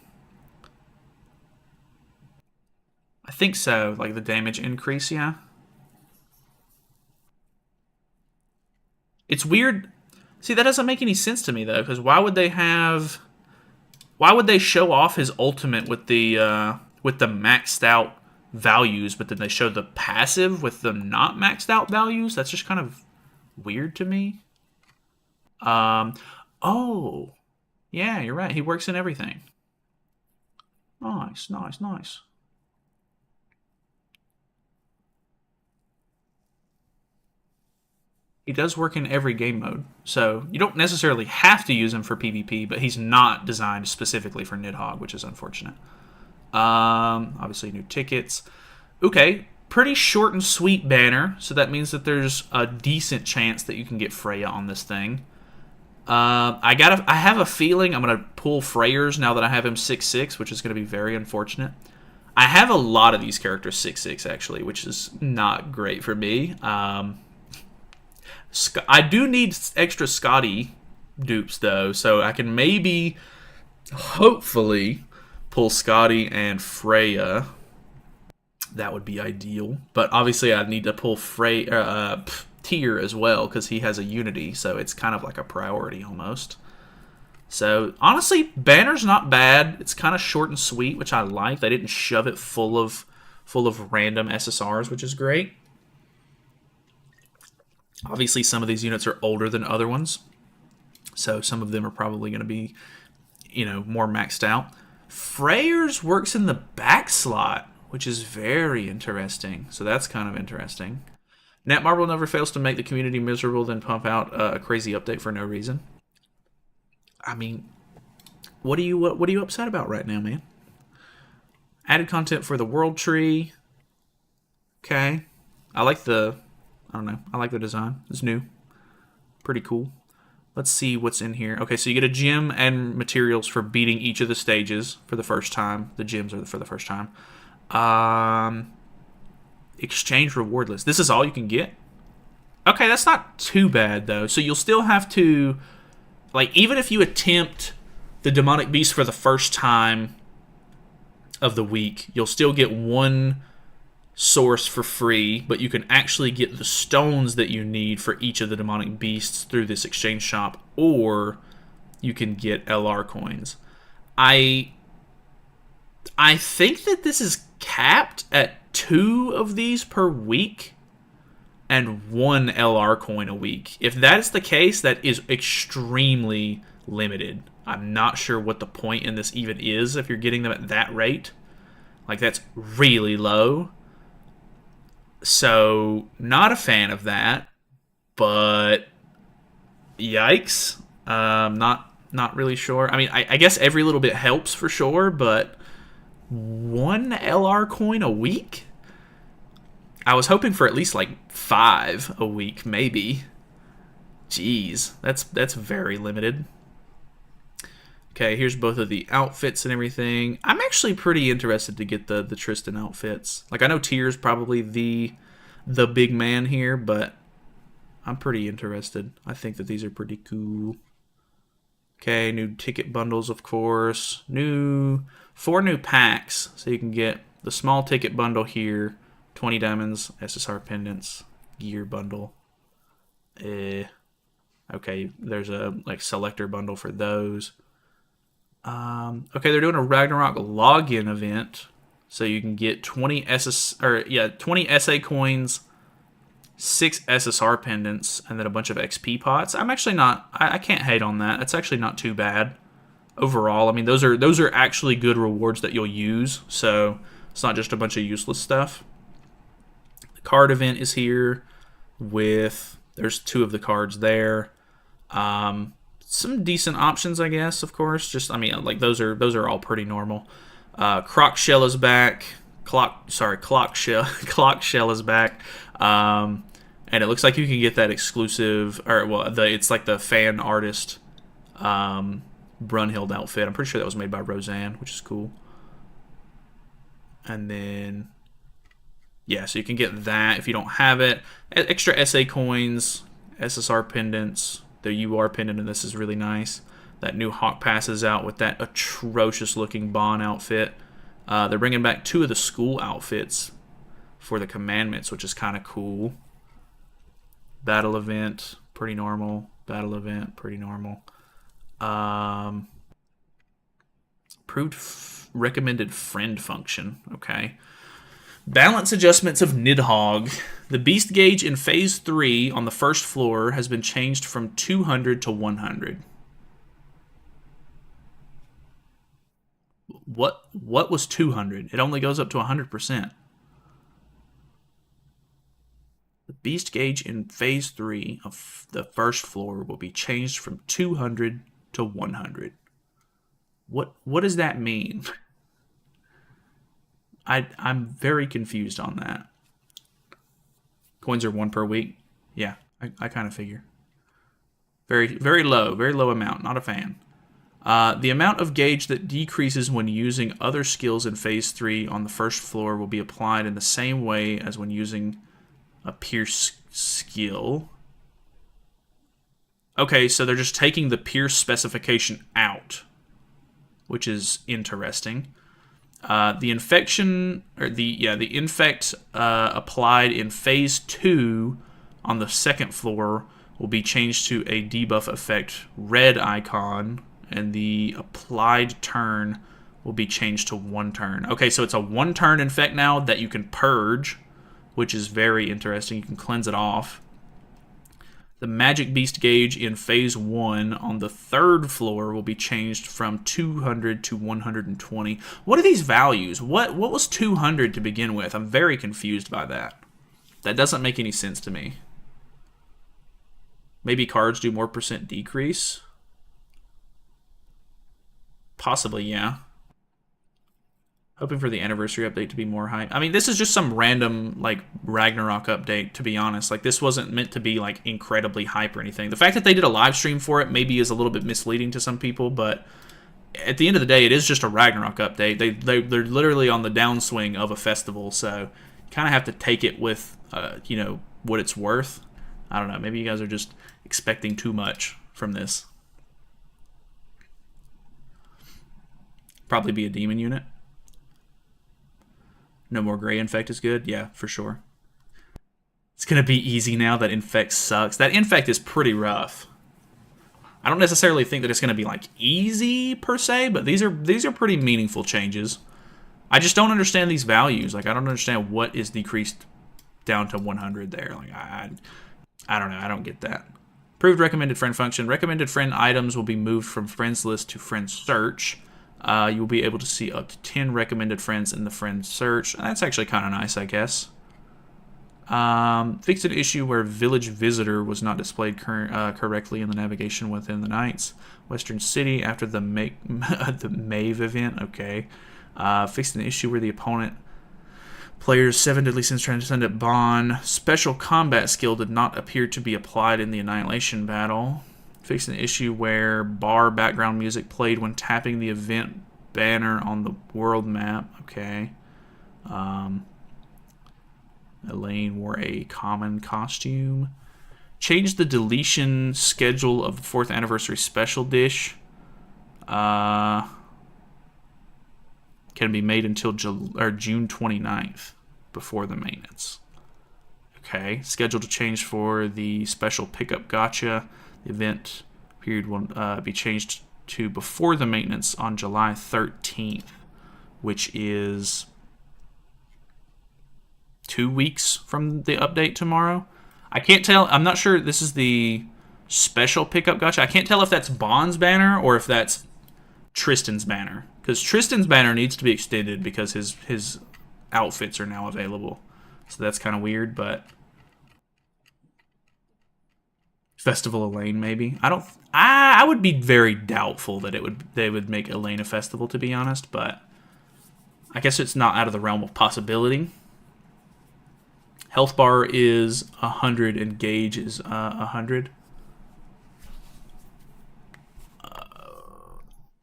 I think so, like the damage increase, yeah. It's weird. See, that doesn't make any sense to me, though, because why would they show off his ultimate with the maxed out values, but then they show the passive with the not maxed out values? That's just kind of weird to me. Oh, yeah, you're right. He works in everything. Nice, nice, nice. He does work in every game mode, so you don't necessarily have to use him for PvP, but he's not designed specifically for Nidhogg, which is unfortunate. Obviously, new tickets. Okay, pretty short and sweet banner, so that means that there's a decent chance that you can get Freya on this thing. I have a feeling I'm gonna pull Freyers now that I have him 6/6, which is gonna be very unfortunate. I have a lot of these characters 6/6 actually, which is not great for me. I do need extra Scotty dupes though, so I can maybe, hopefully, pull Scotty and Freya. That would be ideal. But obviously I'd need to pull Tyr as well, because he has a Unity, so it's kind of like a priority almost. So, honestly, banner's not bad. It's kind of short and sweet, which I like. They didn't shove it full of random SSRs, which is great. Obviously, some of these units are older than other ones. So some of them are probably going to be, you know, more maxed out. Freya's works in the back slot, which is very interesting. So that's kind of interesting. Netmarble never fails to make the community miserable, then pump out a crazy update for no reason. I mean, what are you upset about right now, man? Added content for the world tree. Okay. I like the design. It's new. Pretty cool. Let's see what's in here. Okay, so you get a gem and materials for beating each of the stages for the first time. The gems are for the first time. Exchange reward list. This is all you can get? Okay, that's not too bad, though. So you'll still have to... Like, even if you attempt the demonic beast for the first time of the week, you'll still get one source for free, but you can actually get the stones that you need for each of the demonic beasts through this exchange shop, or you can get LR coins. I think that this is capped at 2 of these per week and 1 LR coin a week. If that is the case, that is extremely limited. I'm not sure what the point in this even is if you're getting them at that rate. Like, that's really low. So, not a fan of that, but yikes. Not really sure. I mean, I guess every little bit helps for sure, but 1 LR coin a week? I was hoping for at least like 5 a week, maybe. Jeez, that's very limited. Okay, here's both of the outfits and everything. I'm actually pretty interested to get the Tristan outfits. Like, I know Tyr's probably the big man here, but I'm pretty interested. I think that these are pretty cool. Okay, new ticket bundles, of course. 4 new packs. So you can get the small ticket bundle here, 20 diamonds, SSR pendants, gear bundle. Okay, there's a like selector bundle for those. Okay, they're doing a Ragnarok login event, so you can get 20 SA coins, 6 SSR pendants, and then a bunch of XP pots. I'm actually not. I can't hate on that. That's actually not too bad overall. I mean, those are actually good rewards that you'll use. So it's not just a bunch of useless stuff. The card event is here with. There's 2 of the cards there. Some decent options, I guess, of course. Just, I mean, like, those are all pretty normal. Croc Shell is back. Clock Shell is back. And it looks like you can get that exclusive, or, well, it's like the fan artist Brunhild outfit. I'm pretty sure that was made by Roseanne, which is cool. And then, yeah, so you can get that if you don't have it. Extra SA coins, SSR pendants. The UR pendant in this is really nice. That new Hawk passes out with that atrocious looking Bon outfit. They're bringing back 2 of the school outfits for the commandments, which is kind of cool. Battle event, pretty normal. Battle event, pretty normal. Recommended friend function. Okay. Balance adjustments of Nidhogg. The beast gauge in phase 3 on the first floor has been changed from 200 to 100. What was 200? It only goes up to 100%. The beast gauge in phase 3 of the first floor will be changed from 200 to 100. What does that mean? I'm very confused on that. Coins are 1 per week. Yeah, I kind of figure. Very low amount. Not a fan. The amount of gauge that decreases when using other skills in phase 3 on the first floor will be applied in the same way as when using a pierce skill. Okay, so they're just taking the pierce specification out, which is interesting. The infect applied in phase 2 on the second floor will be changed to a debuff effect red icon, and the applied turn will be changed to 1 turn. Okay, so it's a 1 turn infect now that you can purge, which is very interesting. You can cleanse it off. The Magic Beast gauge in Phase 1 on the 3rd floor will be changed from 200 to 120. What are these values? What was 200 to begin with? I'm very confused by that. That doesn't make any sense to me. Maybe cards do more % decrease? Possibly, yeah. Hoping for the anniversary update to be more hype. I mean, this is just some random, like, Ragnarok update, to be honest. Like, this wasn't meant to be, like, incredibly hype or anything. The fact that they did a live stream for it maybe is a little bit misleading to some people, but at the end of the day, it is just a Ragnarok update. They're literally on the downswing of a festival, so you kind of have to take it with, you know, what it's worth. I don't know. Maybe you guys are just expecting too much from this. Probably be a demon unit. No more gray infect is good? Yeah, for sure. It's going to be easy now that infect sucks. That infect is pretty rough. I don't necessarily think that it's going to be like easy per se, but these are pretty meaningful changes. I just don't understand these values. Like, I don't understand what is decreased down to 100 there. Like, I don't know. I don't get that. Approved recommended friend function. Recommended friend items will be moved from friends list to friend search. You will be able to see up to 10 recommended friends in the friend search. That's actually kind of nice, I guess. Fixed an issue where village visitor was not displayed correctly in the navigation within the Knights. Western City after the the Mave event. Okay. Fixed an issue where the opponent player's 7 deadly sins transcendent bond special combat skill did not appear to be applied in the Annihilation battle. Fixed an issue where bar background music played when tapping the event banner on the world map. Okay. Elaine wore a common costume. Changed the deletion schedule of the 4th anniversary special dish. Can be made until June 29th before the maintenance. Okay. Scheduled to change for the special pickup gotcha. The event period will be changed to before the maintenance on July 13th, which is 2 weeks from the update tomorrow. I can't tell. I'm not sure this is the special pickup gotcha. I can't tell if that's Bond's banner or if that's Tristan's banner. Because Tristan's banner needs to be extended because his outfits are now available. So that's kind of weird, but... Festival Elaine, maybe. I would be very doubtful that they would make Elaine a festival, to be honest, but I guess it's not out of the realm of possibility. Health bar is 100 and gauge is 100.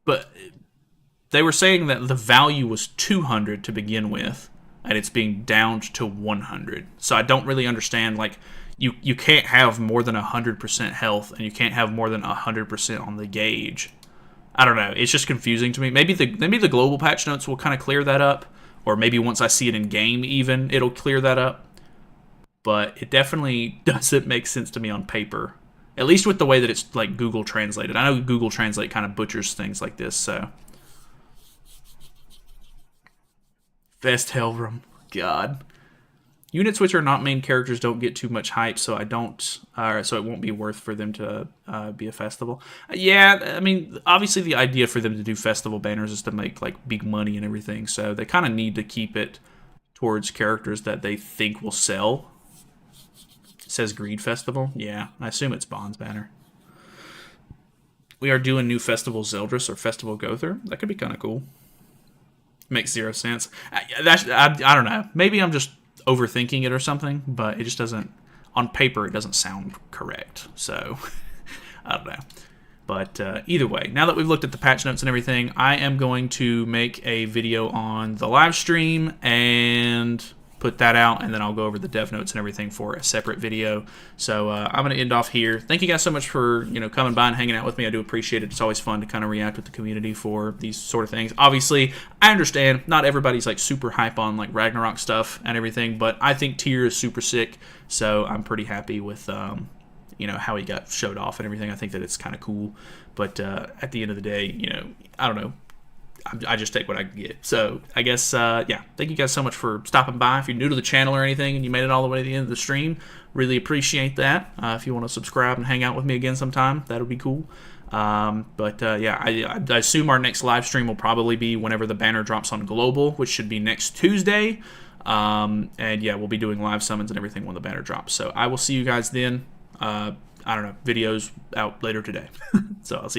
But they were saying that the value was 200 to begin with, and it's being downed to 100. So I don't really understand, like... You can't have more than 100% health, and you can't have more than 100% on the gauge. I don't know. It's just confusing to me. Maybe the global patch notes will kind of clear that up, or maybe once I see it in game, even it'll clear that up. But it definitely doesn't make sense to me on paper, at least with the way that it's like Google translated. I know Google Translate kind of butchers things like this. So, Vest Helram, God. Units which are not main characters don't get too much hype, so so it won't be worth for them to be a festival. Yeah, I mean, obviously the idea for them to do festival banners is to make like big money and everything, so they kind of need to keep it towards characters that they think will sell. It says Greed Festival. Yeah, I assume it's Bond's banner. We are doing new Festival Zeldris or Festival Gother. That could be kind of cool. Makes zero sense. I don't know. Maybe I'm just overthinking it or something, but it just doesn't, on paper, it doesn't sound correct. So, I don't know. But either way, now that we've looked at the patch notes and everything, I am going to make a video on the live stream and put that out, and then I'll go over the dev notes and everything for a separate video. So I'm going to end off here. Thank you guys so much for coming by and hanging out with me. I do appreciate it. It's always fun to kind of react with the community for these sort of things. Obviously, I understand not everybody's like super hype on like Ragnarok stuff and everything, but I think Tyr is super sick, so I'm pretty happy with how he got showed off and everything. I think that it's kind of cool, but at the end of the day, I don't know. I just take what I can get. So I guess, yeah, thank you guys so much for stopping by. If you're new to the channel or anything and you made it all the way to the end of the stream, really appreciate that. If you want to subscribe and hang out with me again sometime, that would be cool. Yeah, I assume our next live stream will probably be whenever the banner drops on Global, which should be next Tuesday. And yeah, we'll be doing live summons and everything when the banner drops. So I will see you guys then. I don't know, videos out later today. So I'll see you.